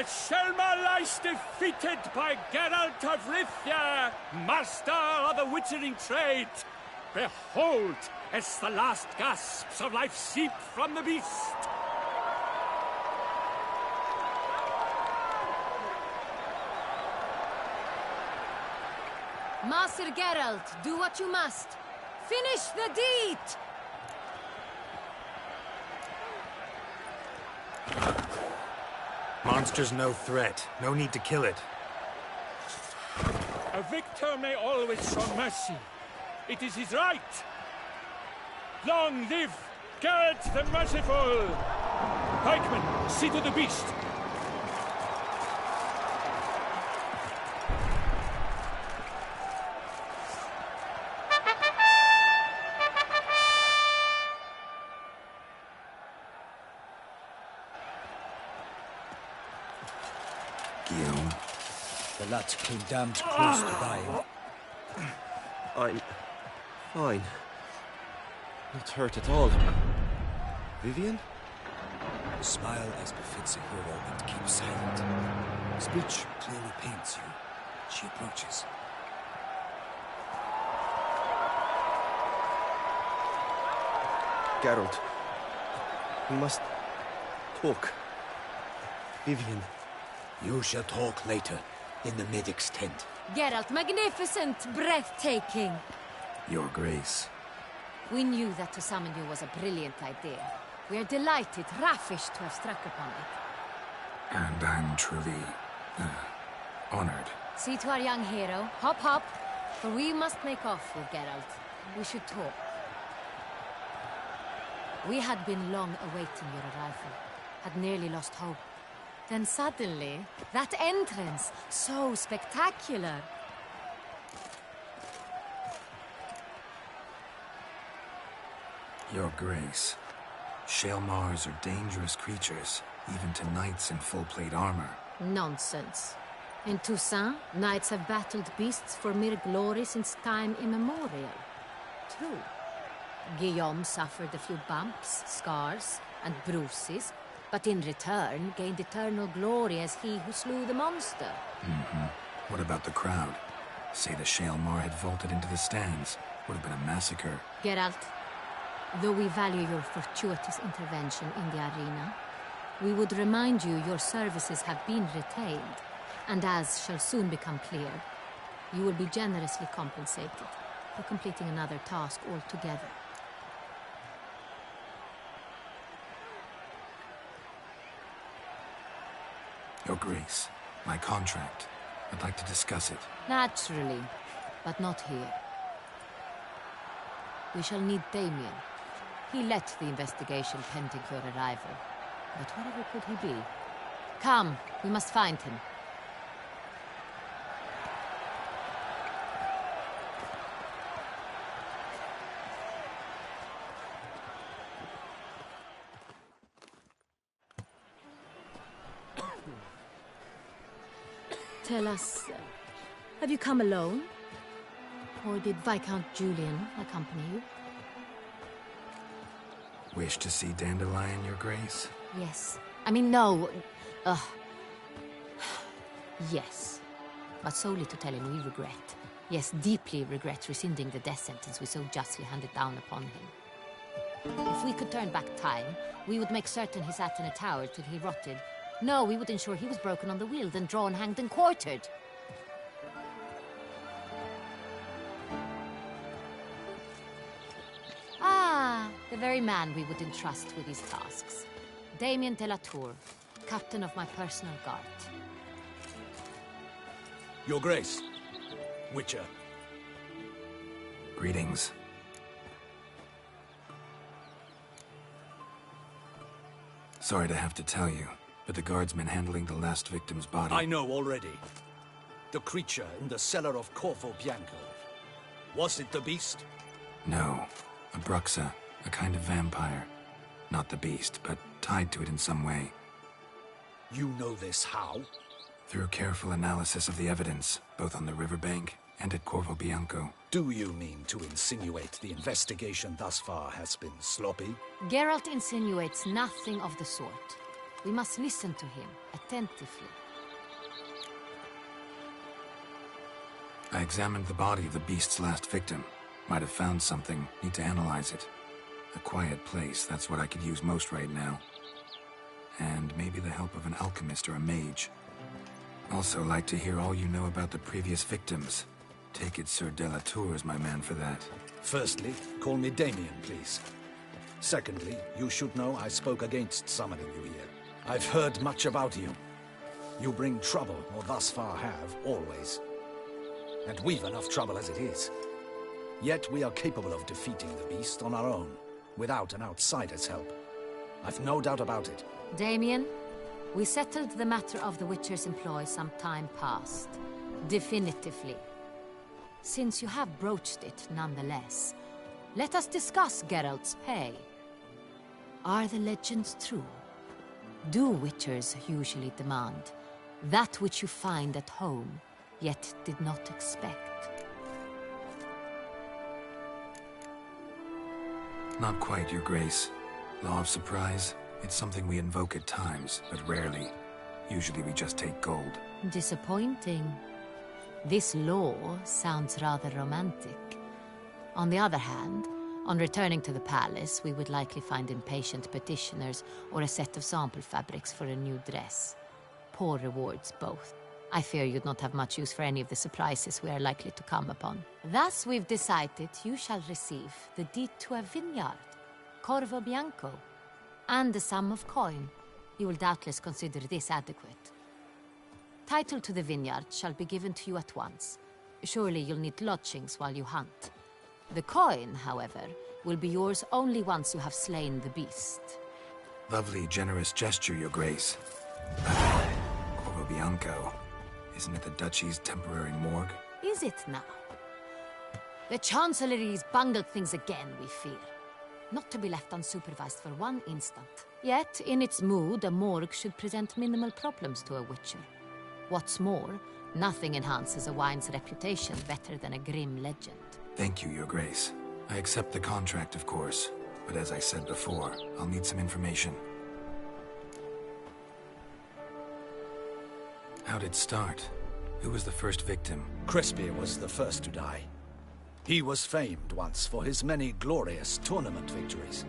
Speaker 12: that Selma lies defeated by Geralt of Rivia, master of the witchering trade. Behold, as the last gasps of life seep from the beast.
Speaker 13: Master Geralt, do what you must. Finish the deed!
Speaker 14: Monster's no threat. No need to kill it.
Speaker 12: A victor may always show mercy. It is his right. Long live Geralt the Merciful! Pikeman, see to the beast.
Speaker 11: Guillaume. The lad came damned close to dying.
Speaker 15: I'm fine. Not hurt at all. Vivian?
Speaker 11: Smile as befits a hero and keep silent. Speech clearly paints you. She approaches.
Speaker 15: Geralt. We must talk. Vivian.
Speaker 9: You shall talk later, in the medic's tent.
Speaker 13: Geralt, magnificent, breathtaking.
Speaker 1: Your Grace.
Speaker 13: We knew that to summon you was a brilliant idea. We are delighted, ravished to have struck upon it.
Speaker 1: And I'm truly, honored.
Speaker 13: See to our young hero. Hop, hop. For we must make off with Geralt. We should talk. We had been long awaiting your arrival. Had nearly lost hope. Then suddenly, that entrance, so spectacular.
Speaker 1: Your Grace. Shaelmars are dangerous creatures, even to knights in full-plate armor.
Speaker 13: Nonsense. In Toussaint, knights have battled beasts for mere glory since time immemorial. True. Guillaume suffered a few bumps, scars, and bruises, but in return gained eternal glory as he who slew the monster.
Speaker 1: What about the crowd? Say the Shaelmar had vaulted into the stands. Would have been a massacre.
Speaker 13: Geralt, though we value your fortuitous intervention in the arena, we would remind you your services have been retained, and as shall soon become clear, you will be generously compensated for completing another task altogether.
Speaker 1: Your Grace, my contract. I'd like to discuss it.
Speaker 13: Naturally, but not here. We shall need Damien. He led the investigation pending your arrival. But whatever could he be? Come, we must find him. Tell us, have you come alone? Or did Viscount Julian accompany you?
Speaker 1: Wish to see Dandelion, Your Grace?
Speaker 13: Yes. I mean, no. Yes. But solely to tell him we regret. Yes, deeply regret rescinding the death sentence we so justly handed down upon him. If we could turn back time, we would make certain he sat in a tower till he rotted. No, we would ensure he was broken on the wheel, then drawn, hanged, and quartered. Ah, the very man we would entrust with these tasks. Damien de la Tour, captain of my personal guard.
Speaker 9: Your Grace, Witcher.
Speaker 1: Greetings. Sorry to have to tell you, but the guardsman handling the last victim's body...
Speaker 9: I know already. The creature in the cellar of Corvo Bianco. Was it the beast?
Speaker 1: No. A Bruxa, a kind of vampire. Not the beast, but tied to it in some way.
Speaker 9: You know this how?
Speaker 1: Through careful analysis of the evidence, both on the riverbank and at Corvo Bianco.
Speaker 9: Do you mean to insinuate the investigation thus far has been sloppy?
Speaker 13: Geralt insinuates nothing of the sort. We must listen to him attentively.
Speaker 1: I examined the body of the beast's last victim. Might have found something. Need to analyze it. A quiet place, that's what I could use most right now. And maybe the help of an alchemist or a mage. Also like to hear all you know about the previous victims. Take it Sir de la Tour is my man for that.
Speaker 9: Firstly, call me Damien, please. Secondly, you should know I spoke against summoning you here. I've heard much about you. You bring trouble, or thus far have, always. And we've enough trouble as it is. Yet we are capable of defeating the beast on our own, without an outsider's help. I've no doubt about it.
Speaker 13: Damien, we settled the matter of the Witcher's employ some time past. Definitively. Since you have broached it nonetheless, let us discuss Geralt's pay. Are the legends true? Do Witchers usually demand that which you find at home, yet did not expect?
Speaker 1: Not quite, Your Grace. Law of surprise, it's something we invoke at times, but rarely. Usually we just take gold.
Speaker 13: Disappointing. This law sounds rather romantic. On the other hand, On returning to the palace, we would likely find impatient petitioners or a set of sample fabrics for a new dress. Poor rewards, both. I fear you'd not have much use for any of the surprises we are likely to come upon. Thus, we've decided you shall receive the deed to a vineyard, Corvo Bianco, and the sum of coin. You will doubtless consider this adequate. Title to the vineyard shall be given to you at once. Surely you'll need lodgings while you hunt. The coin, however, will be yours only once you have slain the beast.
Speaker 1: Lovely, generous gesture, Your Grace. Corvo Bianco. Isn't it the Duchy's temporary morgue?
Speaker 13: Is it now? The Chancellery's bungled things again, we fear. Not to be left unsupervised for one instant. Yet, in its mood, a morgue should present minimal problems to a witcher. What's more, nothing enhances a wine's reputation better than a grim legend.
Speaker 1: Thank you, Your Grace. I accept the contract, of course. But as I said before, I'll need some information. How'd it start? Who was the first victim?
Speaker 9: Crespi was the first to die. He was famed once for his many glorious tournament victories.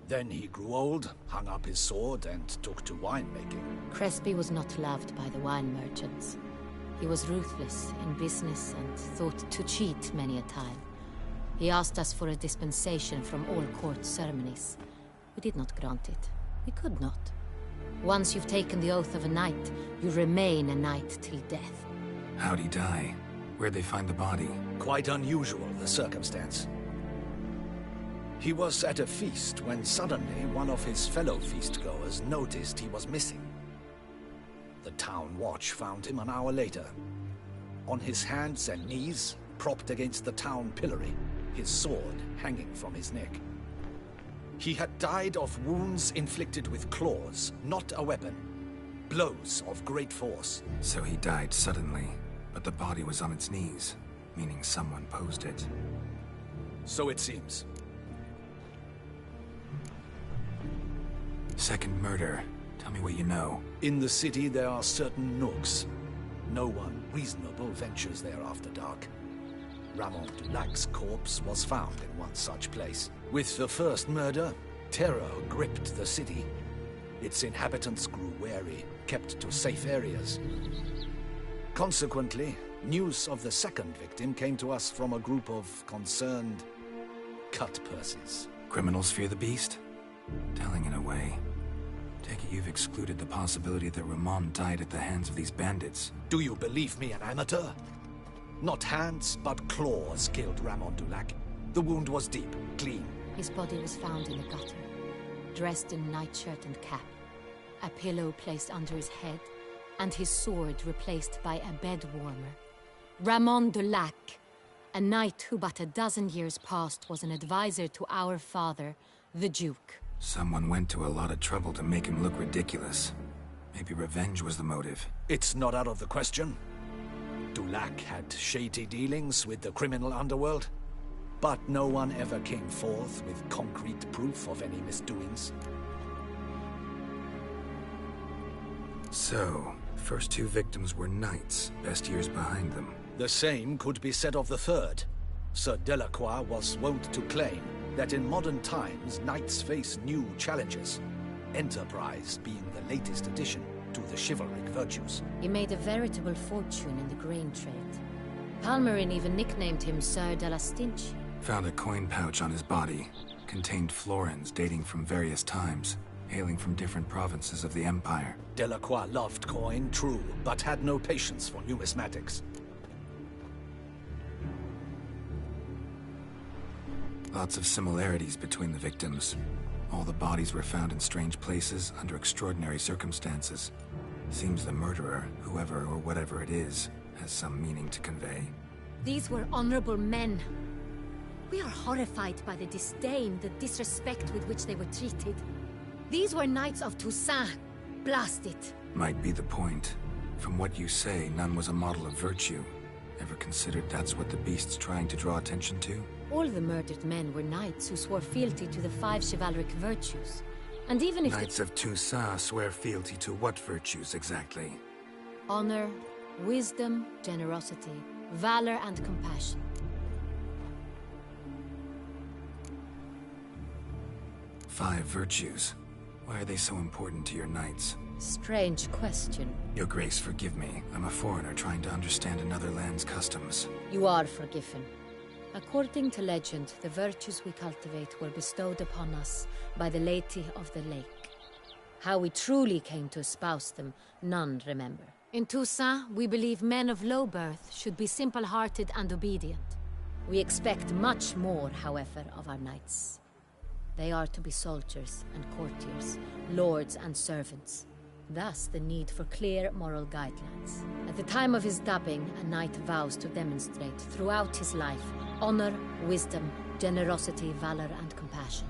Speaker 9: Then he grew old, hung up his sword, and took to winemaking.
Speaker 13: Crespi was not loved by the wine merchants. He was ruthless in business and thought to cheat many a time. He asked us for a dispensation from all court ceremonies. We did not grant it. We could not. Once you've taken the oath of a knight, you remain a knight till death.
Speaker 1: How'd he die? Where'd they find the body?
Speaker 9: Quite unusual, the circumstance. He was at a feast when suddenly one of his fellow feastgoers noticed he was missing. The town watch found him an hour later. On his hands and knees, propped against the town pillory, his sword hanging from his neck. He had died of wounds inflicted with claws, not a weapon. Blows of great force.
Speaker 1: So he died suddenly, but the body was on its knees, meaning someone posed it.
Speaker 9: So it seems.
Speaker 1: Second murder. Tell me what you know.
Speaker 9: In the city there are certain nooks. No one reasonable ventures there after dark. Ramon Dulac's corpse was found in one such place. With the first murder, terror gripped the city. Its inhabitants grew wary, kept to safe areas. Consequently, news of the second victim came to us from a group of concerned cut persons.
Speaker 1: Criminals fear the beast? Telling in a way. Take it you've excluded the possibility that Ramon died at the hands of these bandits.
Speaker 9: Do you believe me an amateur? Not hands, but claws killed Ramon Dulac. The wound was deep, clean.
Speaker 13: His body was found in the gutter, dressed in nightshirt and cap, a pillow placed under his head, and his sword replaced by a bed warmer. Ramon Dulac, a knight who but a dozen years past was an advisor to our father, the Duke.
Speaker 1: Someone went to a lot of trouble to make him look ridiculous. Maybe revenge was the motive.
Speaker 9: It's not out of the question. Dulac had shady dealings with the criminal underworld, but no one ever came forth with concrete proof of any misdoings.
Speaker 1: So, first two victims were knights, best years behind them.
Speaker 9: The same could be said of the third. Sir Delacroix was wont to claim that in modern times, knights face new challenges, enterprise being the latest addition to the chivalric virtues.
Speaker 13: He made a veritable fortune in the grain trade. Palmerin even nicknamed him Sir de la Stinch.
Speaker 1: Found a coin pouch on his body. Contained florins dating from various times, hailing from different provinces of the Empire.
Speaker 9: Delacroix loved coin, true, but had no patience for numismatics.
Speaker 1: Lots of similarities between the victims. All the bodies were found in strange places under extraordinary circumstances. Seems the murderer, whoever or whatever it is, has some meaning to convey.
Speaker 13: These were honorable men. We are horrified by the disdain, the disrespect with which they were treated. These were knights of Toussaint. Blast it.
Speaker 1: Might be the point. From what you say, none was a model of virtue. Ever considered that's what the beast's trying to draw attention to?
Speaker 13: All the murdered men were knights who swore fealty to the 5 chivalric virtues. And even if
Speaker 1: Knights of Toussaint swear fealty to what virtues exactly?
Speaker 13: honor, wisdom, generosity, valor, and compassion.
Speaker 1: 5 virtues. Why are they so important to your knights?
Speaker 13: Strange question.
Speaker 1: Your Grace, forgive me. I'm a foreigner trying to understand another land's customs.
Speaker 13: You are forgiven. According to legend, the virtues we cultivate were bestowed upon us by the Lady of the Lake. How we truly came to espouse them, none remember. In Toussaint, we believe men of low birth should be simple-hearted and obedient. We expect much more, however, of our knights. They are to be soldiers and courtiers, lords and servants. Thus, the need for clear moral guidelines. At the time of his dubbing, a knight vows to demonstrate throughout his life honor, wisdom, generosity, valor, and compassion.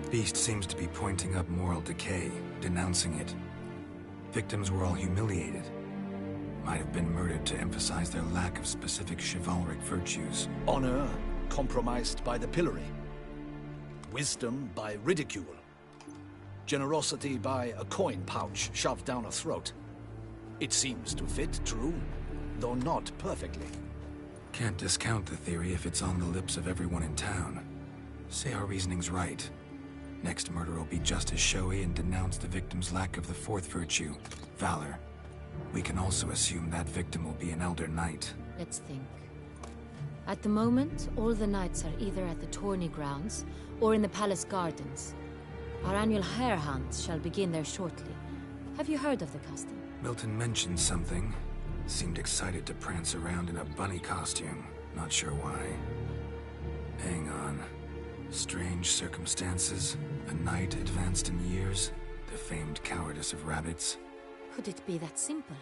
Speaker 1: Beast seems to be pointing up moral decay, denouncing it. Victims were all humiliated. Might have been murdered to emphasize their lack of specific chivalric virtues.
Speaker 9: Honor compromised by the pillory. Wisdom by ridicule. Generosity by a coin pouch shoved down a throat. It seems to fit, true, though not perfectly.
Speaker 1: Can't discount the theory if it's on the lips of everyone in town. Say our reasoning's right. Next murder will be just as showy and denounce the victim's lack of the 4th virtue, valor. We can also assume that victim will be an elder knight.
Speaker 13: Let's think. At the moment, all the knights are either at the tourney grounds or in the palace gardens. Our annual hare hunt shall begin there shortly. Have you heard of the custom?
Speaker 1: Milton mentioned something. Seemed excited to prance around in a bunny costume. Not sure why. Hang on. Strange circumstances. A knight advanced in years. The famed cowardice of rabbits.
Speaker 13: Could it be that simple?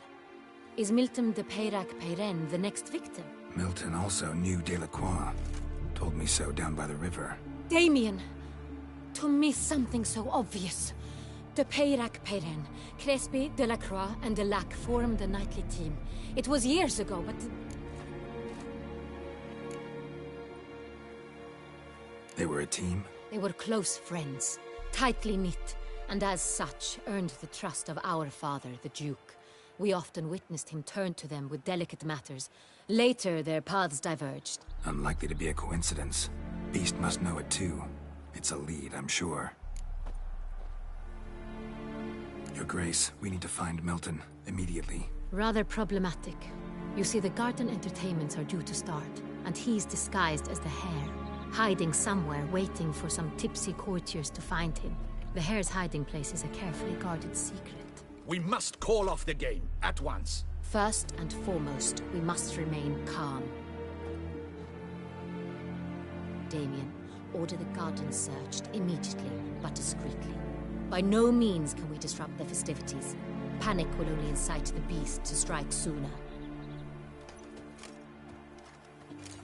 Speaker 13: Is Milton de Peyrac-Peyren the next victim?
Speaker 1: Milton also knew Delacroix. Told me so down by the river.
Speaker 13: Damien! To miss something so obvious. De Peyrac-Peyren, Crespi, Delacroix, and Delac formed a knightly team. It was years ago, but...
Speaker 1: They were a team?
Speaker 13: They were close friends, tightly knit, and as such earned the trust of our father, the Duke. We often witnessed him turn to them with delicate matters. Later, their paths diverged.
Speaker 1: Unlikely to be a coincidence. Beast must know it too. It's a lead, I'm sure. Your Grace, we need to find Milton, immediately.
Speaker 13: Rather problematic. You see, the garden entertainments are due to start, and he's disguised as the hare, hiding somewhere, waiting for some tipsy courtiers to find him. The hare's hiding place is a carefully guarded secret.
Speaker 9: We must call off the game, at once.
Speaker 13: First and foremost, we must remain calm. Damien, order the garden searched immediately, but discreetly. By no means can we disrupt the festivities. Panic will only incite the beast to strike sooner.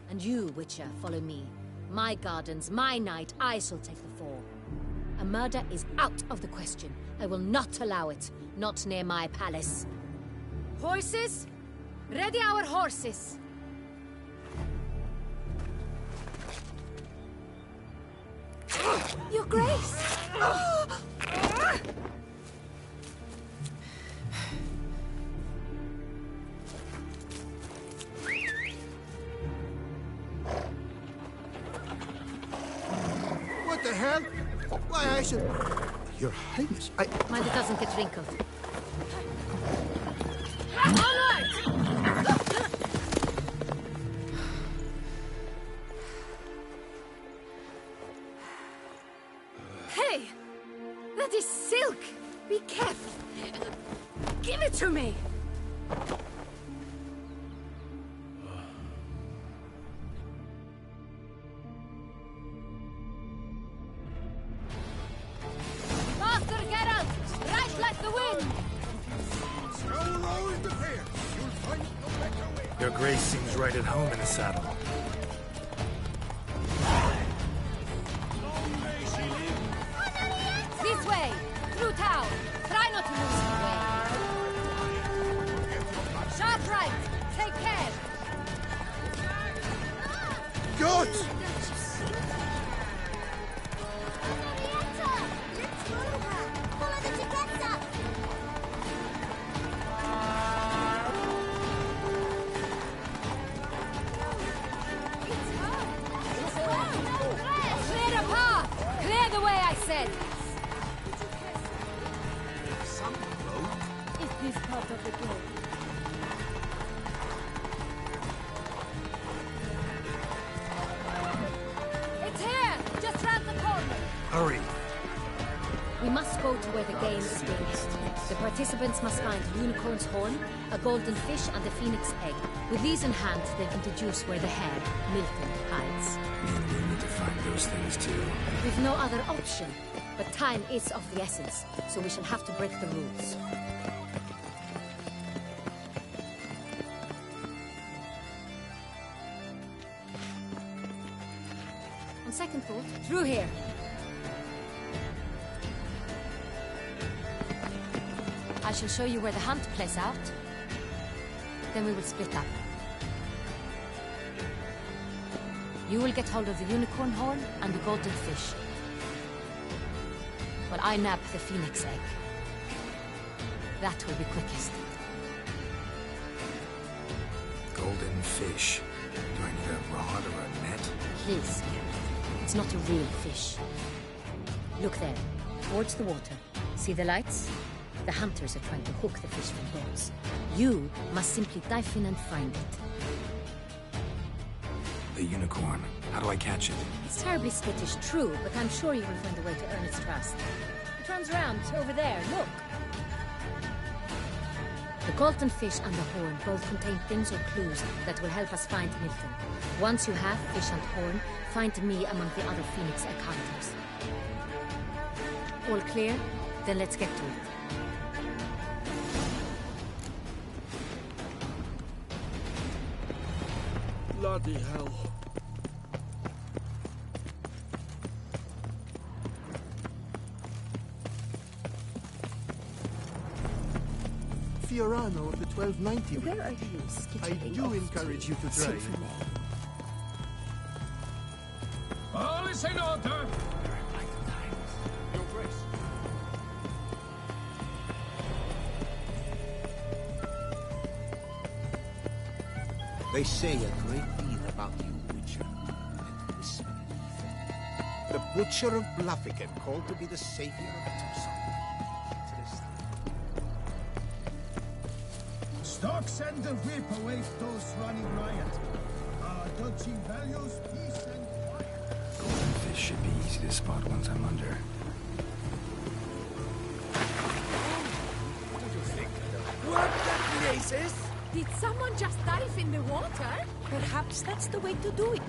Speaker 13: And you, Witcher, follow me. My gardens, my night, I shall take the fall. A murder is out of the question. I will not allow it. Not near my palace. Horses? Ready our horses!
Speaker 3: Your Grace!
Speaker 16: What the hell? Why, I should... Your Highness,
Speaker 13: Mind it doesn't get wrinkled.
Speaker 3: Hey! That is silk! Be careful! Give it to me!
Speaker 13: Master Geralt! Right like the wind!
Speaker 14: Your Grace seems right at home in the saddle.
Speaker 13: This way! Through town! Try not to lose your way! Sharp right! Take care!
Speaker 16: Good!
Speaker 13: It's here! Just round the corner!
Speaker 14: Hurry.
Speaker 13: We must go to where the games is biggest. The participants must find a unicorn's horn, a golden fish, and a phoenix egg. With these in hand, they can deduce where the hare, Milton, hides.
Speaker 1: And we need to find those things too.
Speaker 13: We've no other option, but time is of the essence, so we shall have to break the rules. On second thought, through here. I shall show you where the hunt plays out. Then we will split up. You will get hold of the unicorn horn and the golden fish, while I nab the phoenix egg. That will be quickest.
Speaker 1: Golden fish. Do I need a rod or a net?
Speaker 13: Please. It's not a real fish. Look there, towards the water. See the lights? The hunters are trying to hook the fish from boats. You must simply dive in and find it.
Speaker 1: The unicorn. How do I catch it?
Speaker 13: It's terribly skittish, true, but I'm sure you will find a way to earn its trust. It runs around over there, look. The golden fish and the horn both contain things or clues that will help us find Milton. Once you have fish and horn, find me among the other Phoenix egg hunters. All clear? Then let's get to it.
Speaker 12: Bloody hell.
Speaker 16: Fiorano of the 1290.
Speaker 10: Where are you
Speaker 16: I
Speaker 10: skittering
Speaker 16: do
Speaker 10: off
Speaker 16: encourage you to
Speaker 10: Sit
Speaker 16: drive.
Speaker 10: for me.
Speaker 12: All is in order. Your Grace.
Speaker 8: They say a great deal about you, Witcher. And this the Butcher of Bluffican, called to be the savior of Tucson. Interesting.
Speaker 16: Stark send the whip away those running riot. Our duchy values peace and quiet.
Speaker 1: Golden fish should be easy to spot once I'm under.
Speaker 10: What the blazes? Did someone just dive in the water? Perhaps that's the way to do it.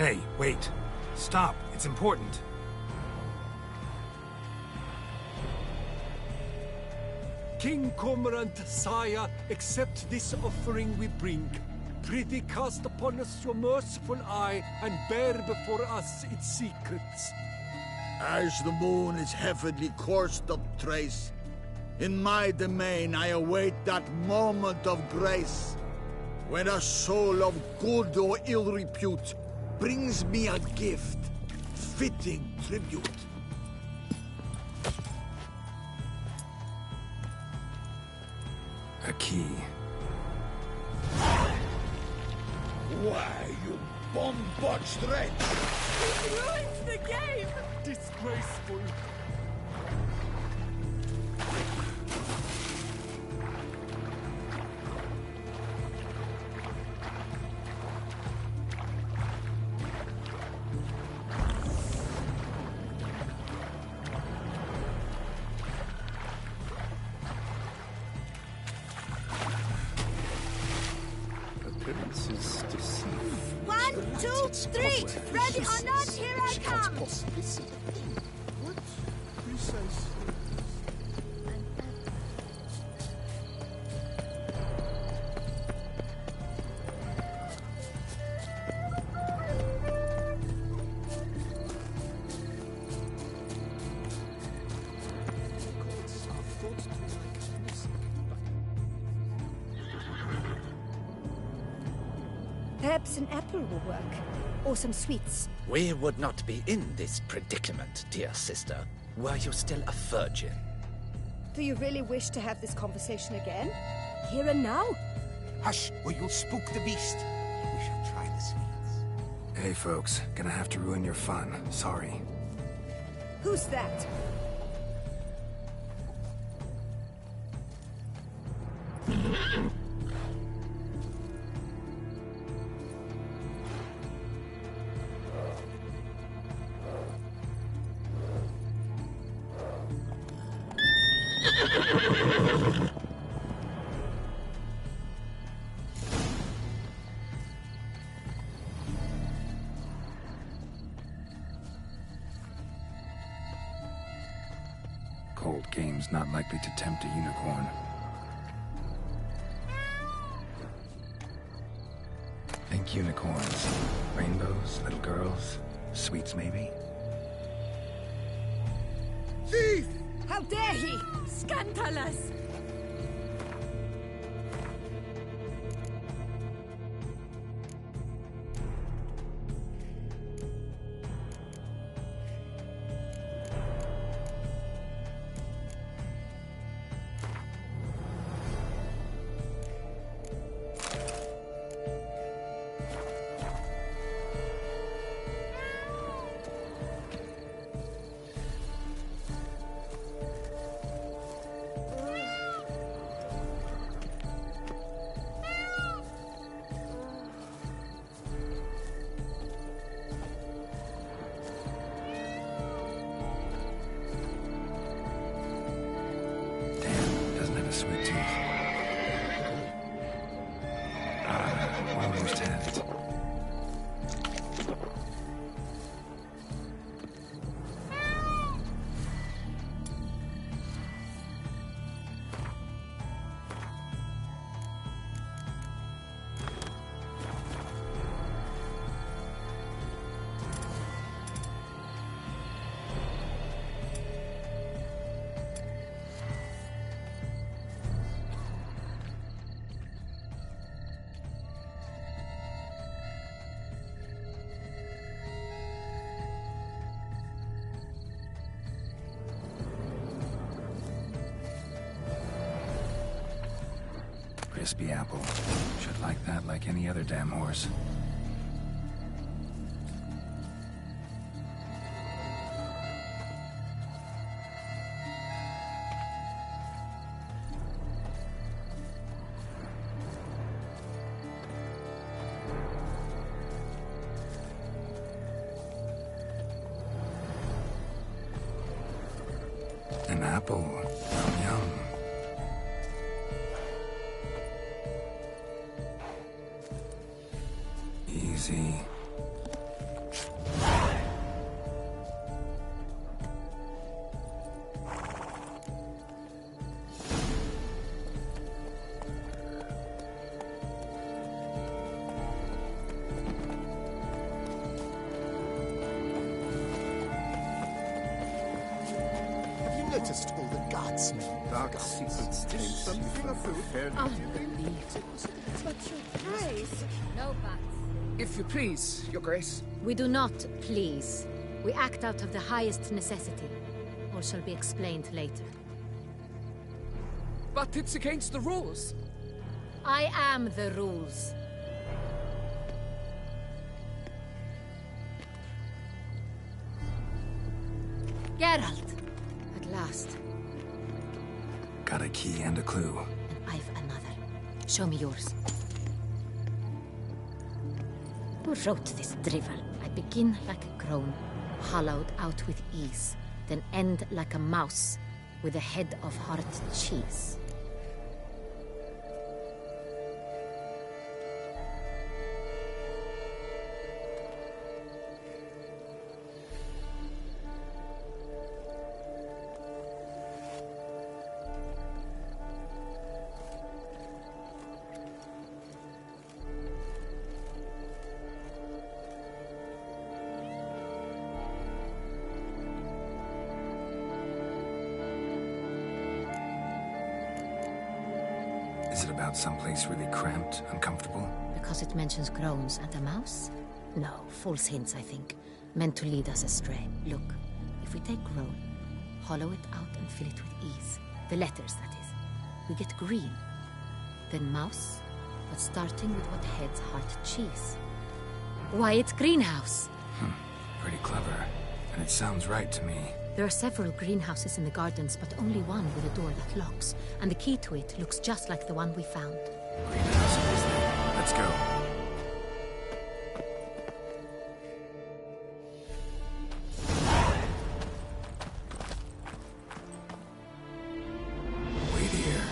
Speaker 14: Hey, wait. Stop. It's important.
Speaker 12: King Cormorant, sire, accept this offering we bring. Prithee cast upon us your merciful eye, and bear before us its secrets.
Speaker 17: As the moon is heavily coursed up trace, in my domain I await that moment of grace, when a soul of good or ill repute brings me a gift, fitting tribute.
Speaker 1: A key.
Speaker 17: Why, you bomb-botched wretch!
Speaker 10: It ruins the game!
Speaker 12: Disgraceful.
Speaker 6: Appearances deceive.
Speaker 3: 1, 2, 3! Ready or not, here I come!
Speaker 16: What precisely?
Speaker 10: Perhaps an apple will work. Or some sweets.
Speaker 18: We would not be in this predicament, dear sister, were you still a virgin.
Speaker 10: Do you really wish to have this conversation again? Here and now?
Speaker 8: Hush, or you'll spook the beast. We shall try the sweets.
Speaker 1: Hey, folks. Gonna have to ruin your fun. Sorry.
Speaker 10: Who's that?
Speaker 1: Cold game's not likely to tempt a unicorn. Think unicorns. Rainbows, little girls, sweets maybe?
Speaker 10: Thief! How dare he! Scandalous!
Speaker 1: Sweet tooth. Almost had it. Crispy apple. Should like that like any other damn horse. An apple. Yum, yum. Easy.
Speaker 8: Let us toll the gods.
Speaker 17: Dark secrets taste something of food.
Speaker 10: But your grace...
Speaker 13: No buts.
Speaker 5: If you please, Your Grace.
Speaker 13: We do not please. We act out of the highest necessity. All shall be explained later.
Speaker 5: But it's against the rules.
Speaker 13: I am the rules. Geralt! At last.
Speaker 1: Got a key and a clue.
Speaker 13: And I've another. Show me yours. Who wrote this drivel? I begin like a crone, hollowed out with ease, then end like a mouse, with a head of hard cheese.
Speaker 1: Is it about someplace really cramped, uncomfortable?
Speaker 13: Because it mentions groans and a mouse? No, false hints, I think. Meant to lead us astray. Look, if we take groan, hollow it out and fill it with ease. The letters, that is. We get green. Then mouse, but starting with what heads heart cheese. Why, it's greenhouse!
Speaker 1: Pretty clever. And it sounds right to me.
Speaker 13: There are several greenhouses in the gardens, but only one with a door that locks. And the key to it looks just like the one we found.
Speaker 1: Greenhouse it is then. Let's go. Wait here.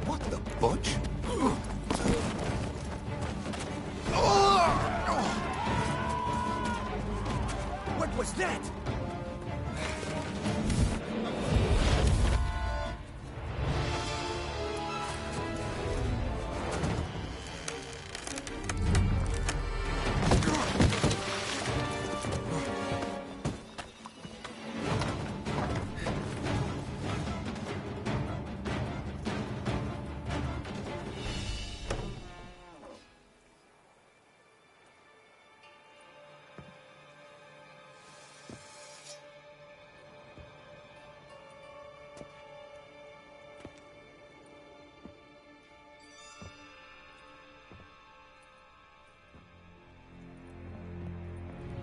Speaker 17: What the fudge?
Speaker 2: What was that?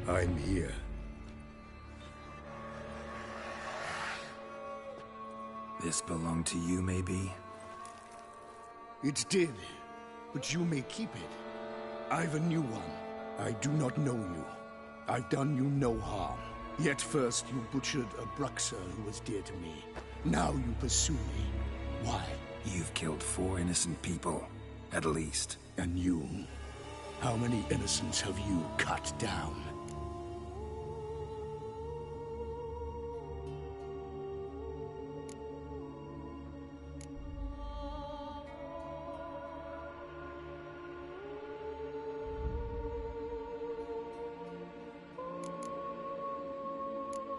Speaker 11: I'm here.
Speaker 1: This belonged to you, maybe?
Speaker 16: It did, but you may keep it. I've a new one. I do not know you. I've done you no harm. Yet first you butchered a Bruxa who was dear to me. Now you pursue me. Why?
Speaker 1: You've killed 4 innocent people, at least.
Speaker 16: And you? How many innocents have you cut down?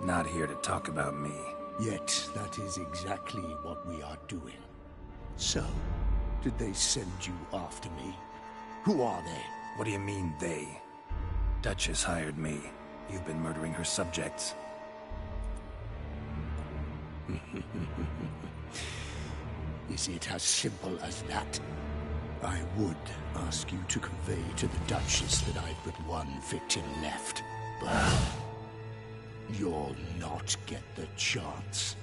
Speaker 1: Not here to talk about me.
Speaker 16: Yet that is exactly what we are doing. So, did they send you after me? Who are they?
Speaker 1: What do you mean, they? Duchess hired me. You've been murdering her subjects.
Speaker 16: Is it as simple as that? I would ask you to convey to the Duchess that I've but one victim left, but you'll not get the chance.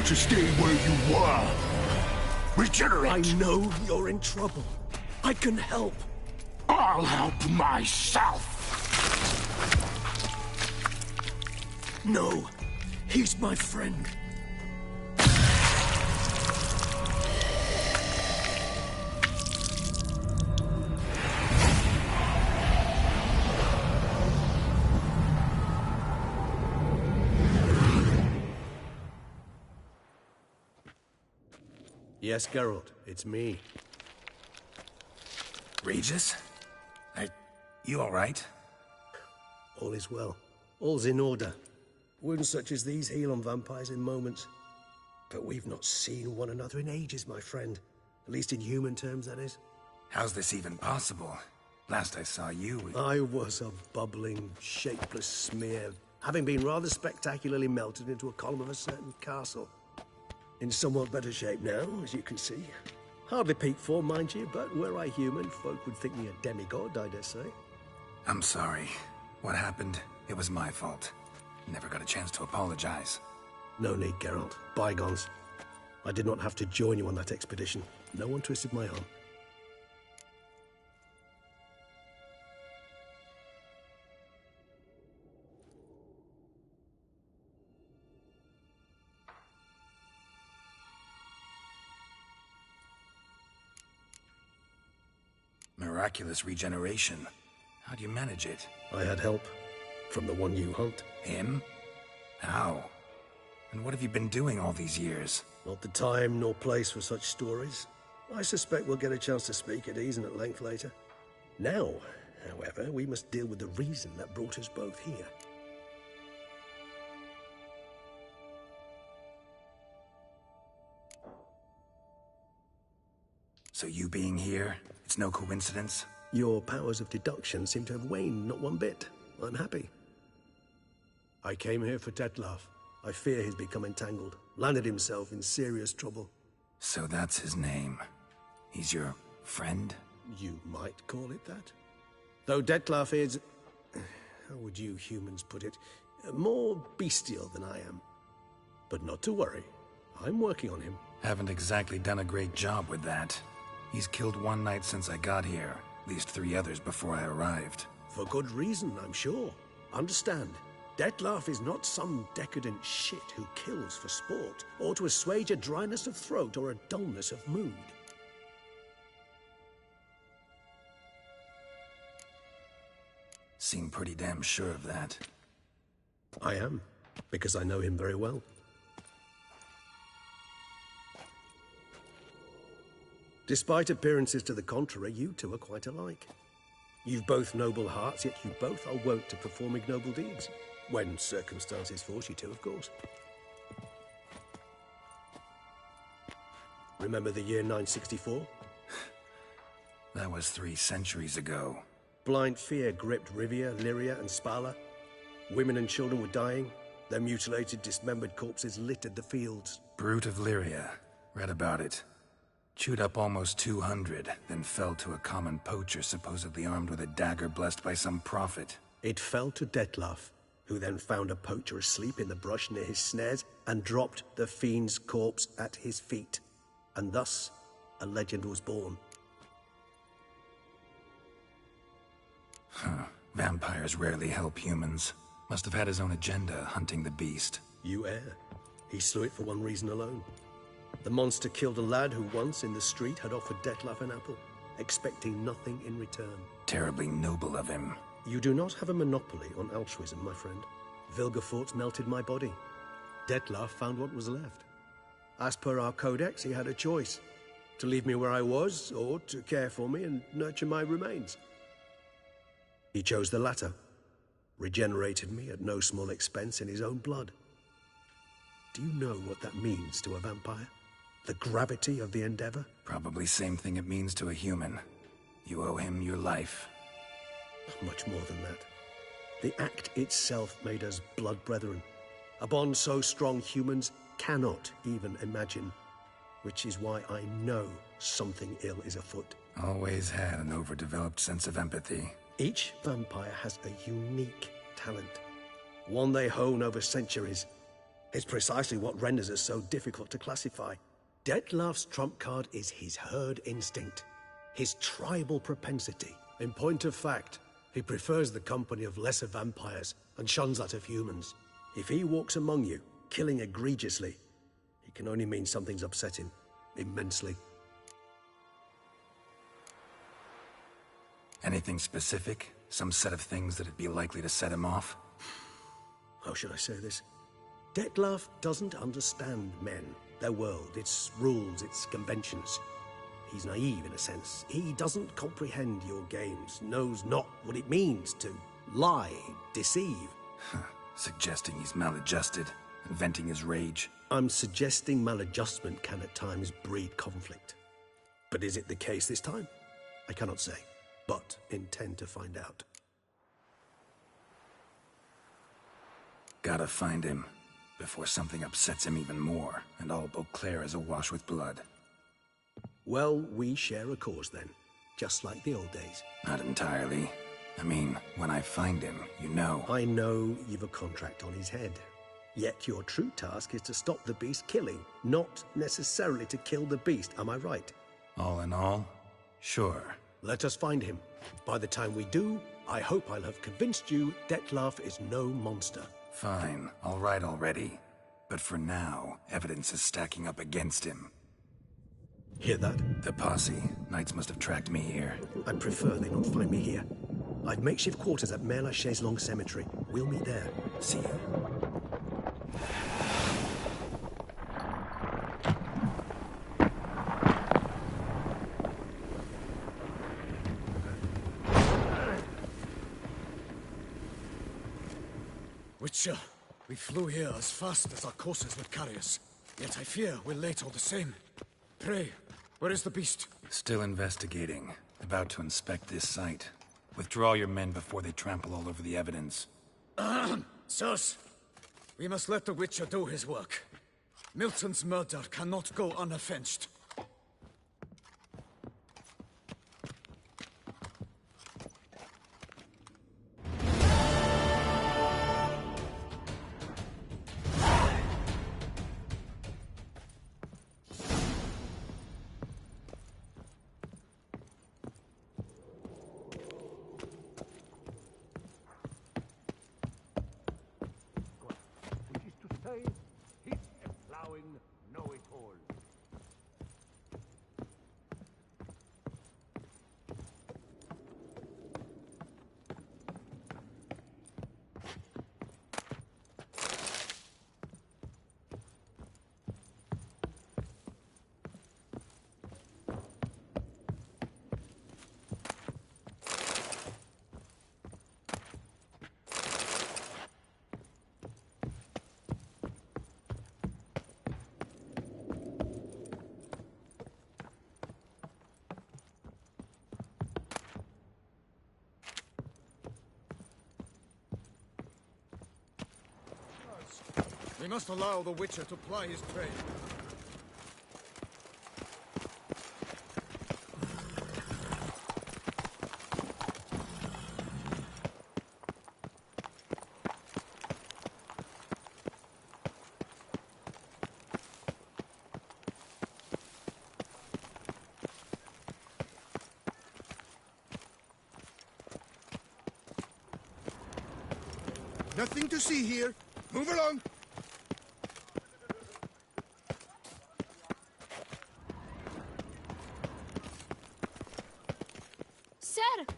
Speaker 16: To stay where you were. Regenerate!
Speaker 12: I know you're in trouble. I can help.
Speaker 16: I'll help myself!
Speaker 12: No, he's my friend.
Speaker 15: Yes, Geralt, it's me.
Speaker 1: Regis? You all right?
Speaker 15: All is well. All's in order. Wounds such as these heal on vampires in moments. But we've not seen one another in ages, my friend. At least in human terms, that is.
Speaker 1: How's this even possible? Last I saw you...
Speaker 15: I was a bubbling, shapeless smear, having been rather spectacularly melted into a column of a certain castle. In somewhat better shape now, as you can see. Hardly peak form, mind you, but were I human, folk would think me a demigod, I dare say.
Speaker 1: I'm sorry. What happened, it was my fault. Never got a chance to apologize.
Speaker 15: No need, Geralt. Bygones. I did not have to join you on that expedition. No one twisted my arm.
Speaker 1: Miraculous regeneration. How do you manage it?
Speaker 15: I had help. From the one you hunt.
Speaker 1: Him? How? And what have you been doing all these years?
Speaker 15: Not the time nor place for such stories. I suspect we'll get a chance to speak at ease and at length later. Now, however, we must deal with the reason that brought us both here.
Speaker 1: So you being here, it's no coincidence?
Speaker 15: Your powers of deduction seem to have waned not one bit. I'm happy. I came here for Dettlaff. I fear he's become entangled, landed himself in serious trouble.
Speaker 1: So that's his name. He's your friend?
Speaker 15: You might call it that. Though Dettlaff is, how would you humans put it, more bestial than I am. But not to worry, I'm working on him.
Speaker 1: Haven't exactly done a great job with that. He's killed one knight since I got here, at least 3 others before I arrived.
Speaker 15: For good reason, I'm sure. Understand, Dettlaff is not some decadent shit who kills for sport, or to assuage a dryness of throat or a dullness of mood.
Speaker 1: Seem pretty damn sure of that.
Speaker 15: I am, because I know him very well. Despite appearances to the contrary, you two are quite alike. You've both noble hearts, yet you both are wont to perform ignoble deeds. When circumstances force you to, of course. Remember the year 964?
Speaker 1: That was 3 centuries ago.
Speaker 15: Blind fear gripped Rivia, Lyria, and Spala. Women and children were dying. Their mutilated, dismembered corpses littered the fields.
Speaker 1: Brute of Lyria. Read about it. Chewed up almost 200, then fell to a common poacher supposedly armed with a dagger blessed by some prophet.
Speaker 15: It fell to Dettlaff, who then found a poacher asleep in the brush near his snares and dropped the fiend's corpse at his feet. And thus, a legend was born.
Speaker 1: Huh. Vampires rarely help humans. Must have had his own agenda, hunting the beast.
Speaker 15: You err. He slew it for one reason alone. The monster killed a lad who once, in the street, had offered Dettlaff an apple, expecting nothing in return.
Speaker 1: Terribly noble of him.
Speaker 15: You do not have a monopoly on altruism, my friend. Vilgefortz melted my body. Dettlaff found what was left. As per our codex, he had a choice. To leave me where I was, or to care for me and nurture my remains. He chose the latter. Regenerated me at no small expense in his own blood. Do you know what that means to a vampire? The gravity of the endeavor?
Speaker 1: Probably same thing it means to a human. You owe him your life.
Speaker 15: Much more than that. The act itself made us blood brethren. A bond so strong humans cannot even imagine. Which is why I know something ill is afoot.
Speaker 1: Always had an overdeveloped sense of empathy.
Speaker 15: Each vampire has a unique talent. One they hone over centuries. It's precisely what renders us so difficult to classify. Dettlaff's trump card is his herd instinct, his tribal propensity. In point of fact, he prefers the company of lesser vampires and shuns that of humans. If he walks among you, killing egregiously, it can only mean something's upset him immensely.
Speaker 1: Anything specific? Some set of things that'd be likely to set him off?
Speaker 15: How should I say this? Dettlaff doesn't understand men, their world, its rules, its conventions. He's naive in a sense. He doesn't comprehend your games, knows not what it means to lie, deceive.
Speaker 1: Suggesting he's maladjusted and venting his rage.
Speaker 15: I'm suggesting maladjustment can at times breed conflict. But is it the case this time? I cannot say, but intend to find out.
Speaker 1: Gotta find him before something upsets him even more, and all Beauclair is awash with blood.
Speaker 15: Well, we share a cause then, just like the old days.
Speaker 1: Not entirely. I mean, when I find him, you know.
Speaker 15: I know you've a contract on his head. Yet your true task is to stop the beast killing, not necessarily to kill the beast, am I right?
Speaker 1: All in all, sure.
Speaker 15: Let us find him. By the time we do, I hope I'll have convinced you Dettlaff is no monster.
Speaker 1: Fine, all right already. But for now, evidence is stacking up against him.
Speaker 15: Hear that?
Speaker 1: The posse. Knights must have tracked me here.
Speaker 15: I'd prefer they not find me here. I've makeshift quarters at Mère Lachaise Long Cemetery. We'll meet there. See you.
Speaker 11: Witcher, we flew here as fast as our courses would carry us. Yet I fear we're late all the same. Pray, where is the beast?
Speaker 1: Still investigating. About to inspect this site. Withdraw your men before they trample all over the evidence.
Speaker 11: Sirs, we must let the Witcher do his work. Milton's murder cannot go unavenged. We must allow the Witcher to ply his trade.
Speaker 16: Nothing to see here. Move along.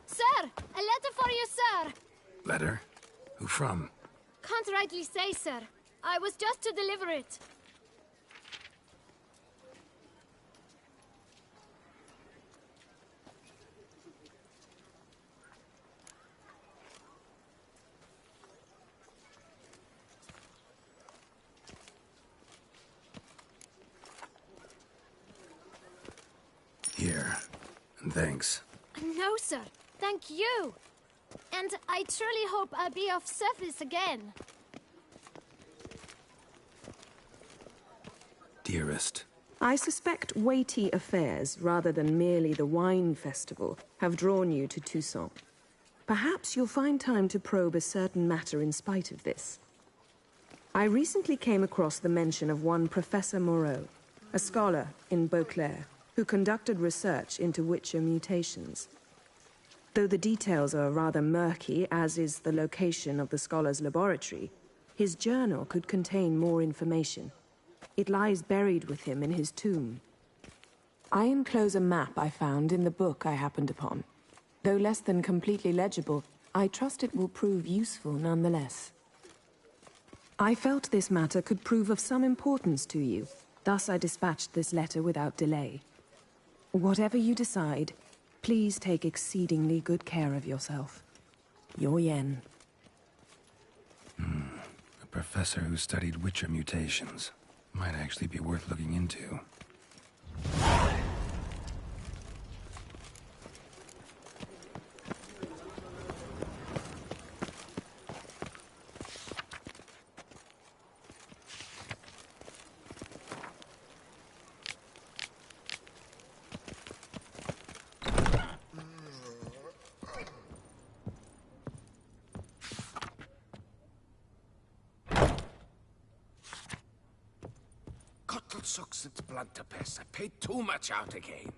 Speaker 3: Sir! A letter for you, sir!
Speaker 1: Letter? Who from?
Speaker 3: Can't rightly say, sir. I was just to deliver it.
Speaker 1: Here. And thanks.
Speaker 3: No, sir. Thank you. And I truly hope I'll be of service again.
Speaker 1: Dearest.
Speaker 19: I suspect weighty affairs, rather than merely the wine festival, have drawn you to Toussaint. Perhaps you'll find time to probe a certain matter in spite of this. I recently came across the mention of one Professor Moreau, a scholar in Beauclair, who conducted research into Witcher mutations. Though the details are rather murky, as is the location of the scholar's laboratory, his journal could contain more information. It lies buried with him in his tomb. I enclose a map I found in the book I happened upon. Though less than completely legible, I trust it will prove useful nonetheless. I felt this matter could prove of some importance to you, thus I dispatched this letter without delay. Whatever you decide, please take exceedingly good care of yourself. Your Yen.
Speaker 1: A professor who studied Witcher mutations. Might actually be worth looking into.
Speaker 8: Sucks its blood to piss. I paid too much out again.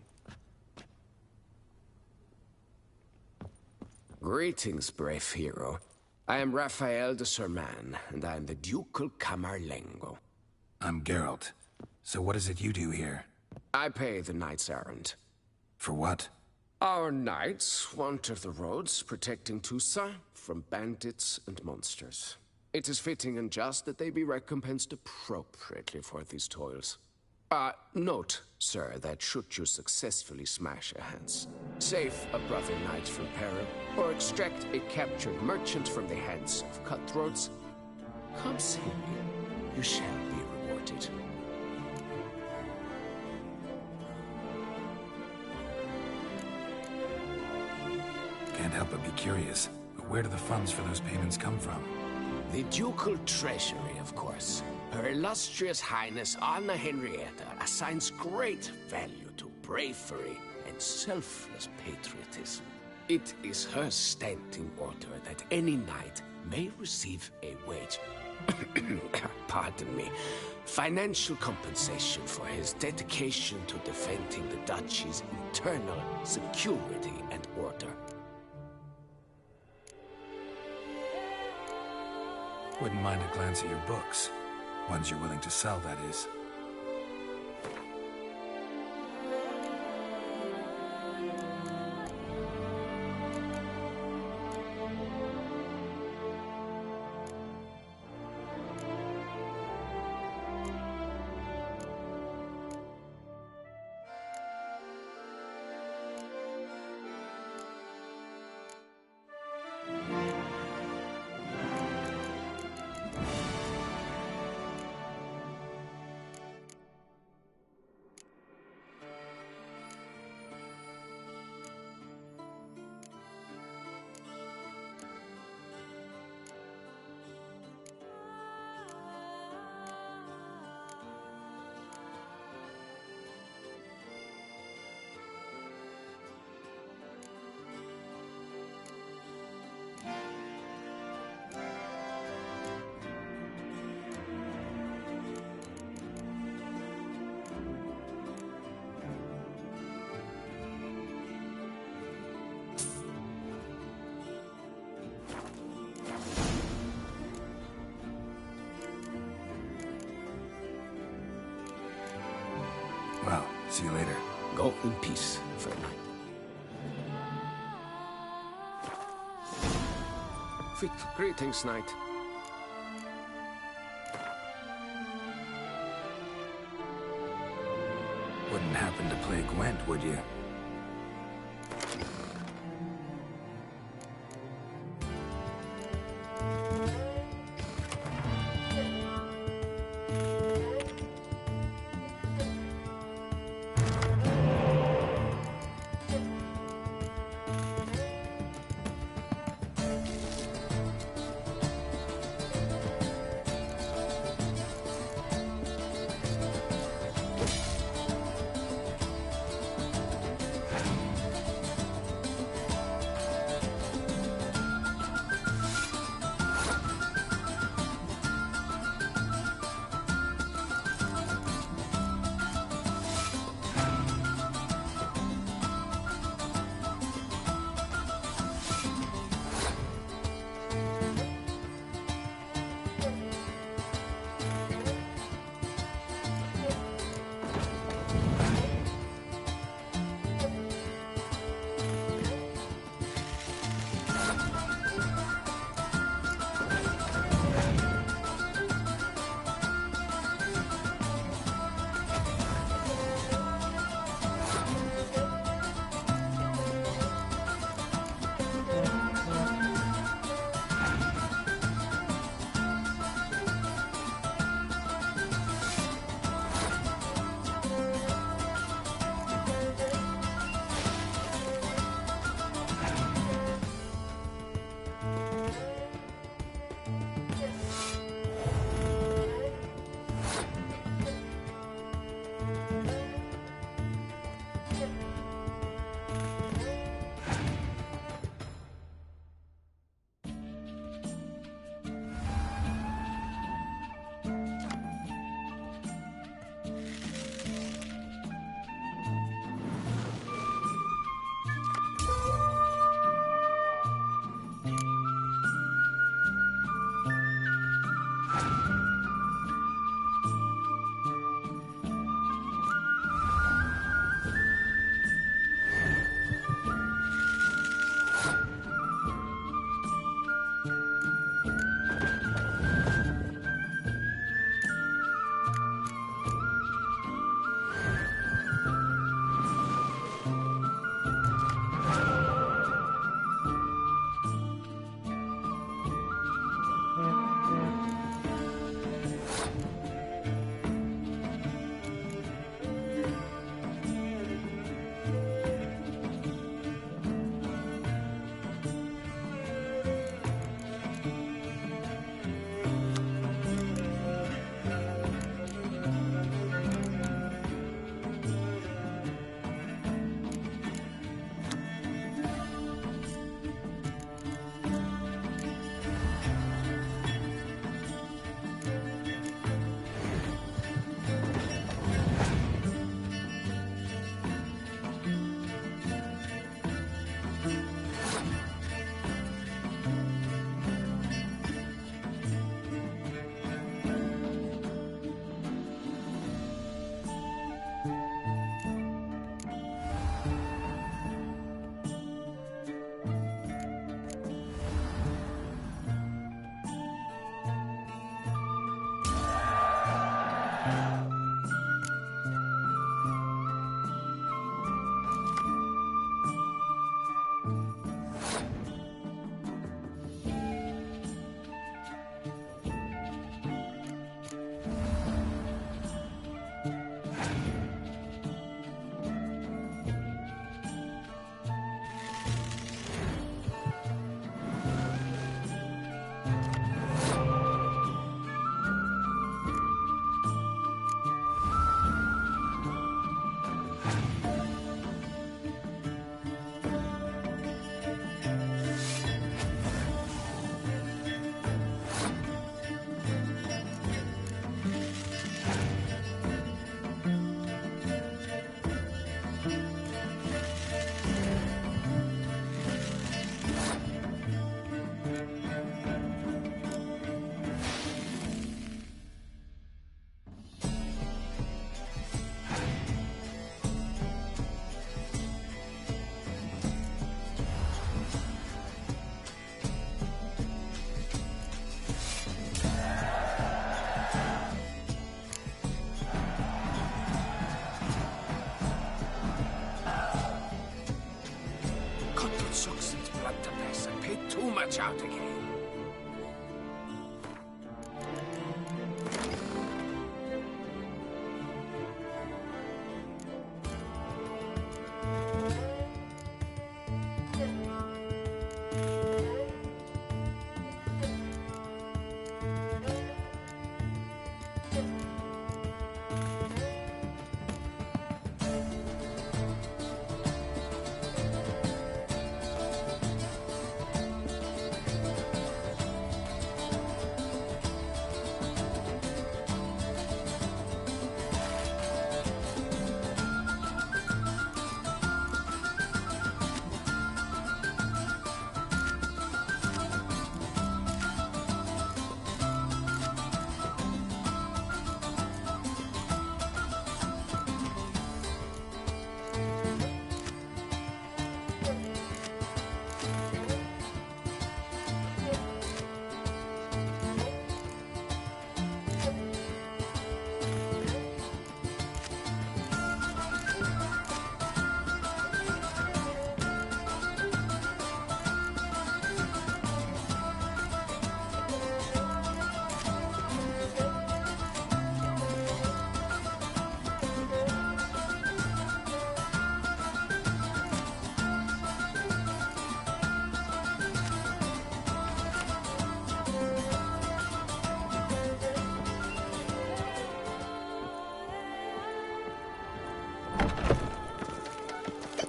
Speaker 8: Greetings, brave hero. I am Raphael de Serman, and I am the Ducal Camarlengo.
Speaker 1: I'm Geralt. So what is it you do here?
Speaker 8: I pay the knight's errand.
Speaker 1: For what?
Speaker 8: Our knights wander the roads, protecting Toussaint from bandits and monsters. It is fitting and just that they be recompensed appropriately for these toils. Note, sir, that should you successfully smash a Hans, save a brother knight from peril, or extract a captured merchant from the hands of cutthroats,
Speaker 20: Come see me. You shall be rewarded.
Speaker 1: Can't help but be curious. But where do the funds for those payments come from?
Speaker 20: The Ducal Treasury, of course. Her illustrious Highness Anna Henrietta assigns great value to bravery and selfless patriotism. It is her standing order that any knight may receive a wage, pardon me, financial compensation for his dedication to defending the duchy's internal security and order.
Speaker 1: Wouldn't mind a glance at your books. Ones you're willing to sell, that is. Well, see you later.
Speaker 20: Go in peace, Ferdinand. Greetings, knight.
Speaker 1: Wouldn't happen to play Gwent, would you?
Speaker 20: watch out again.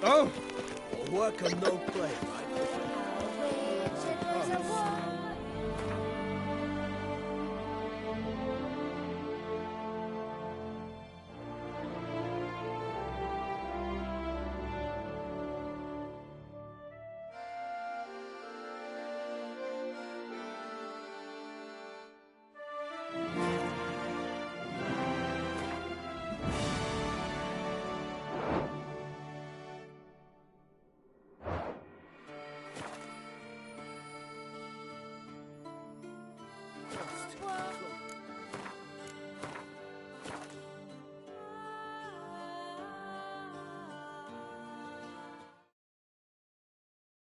Speaker 15: Oh! Work or no play, right?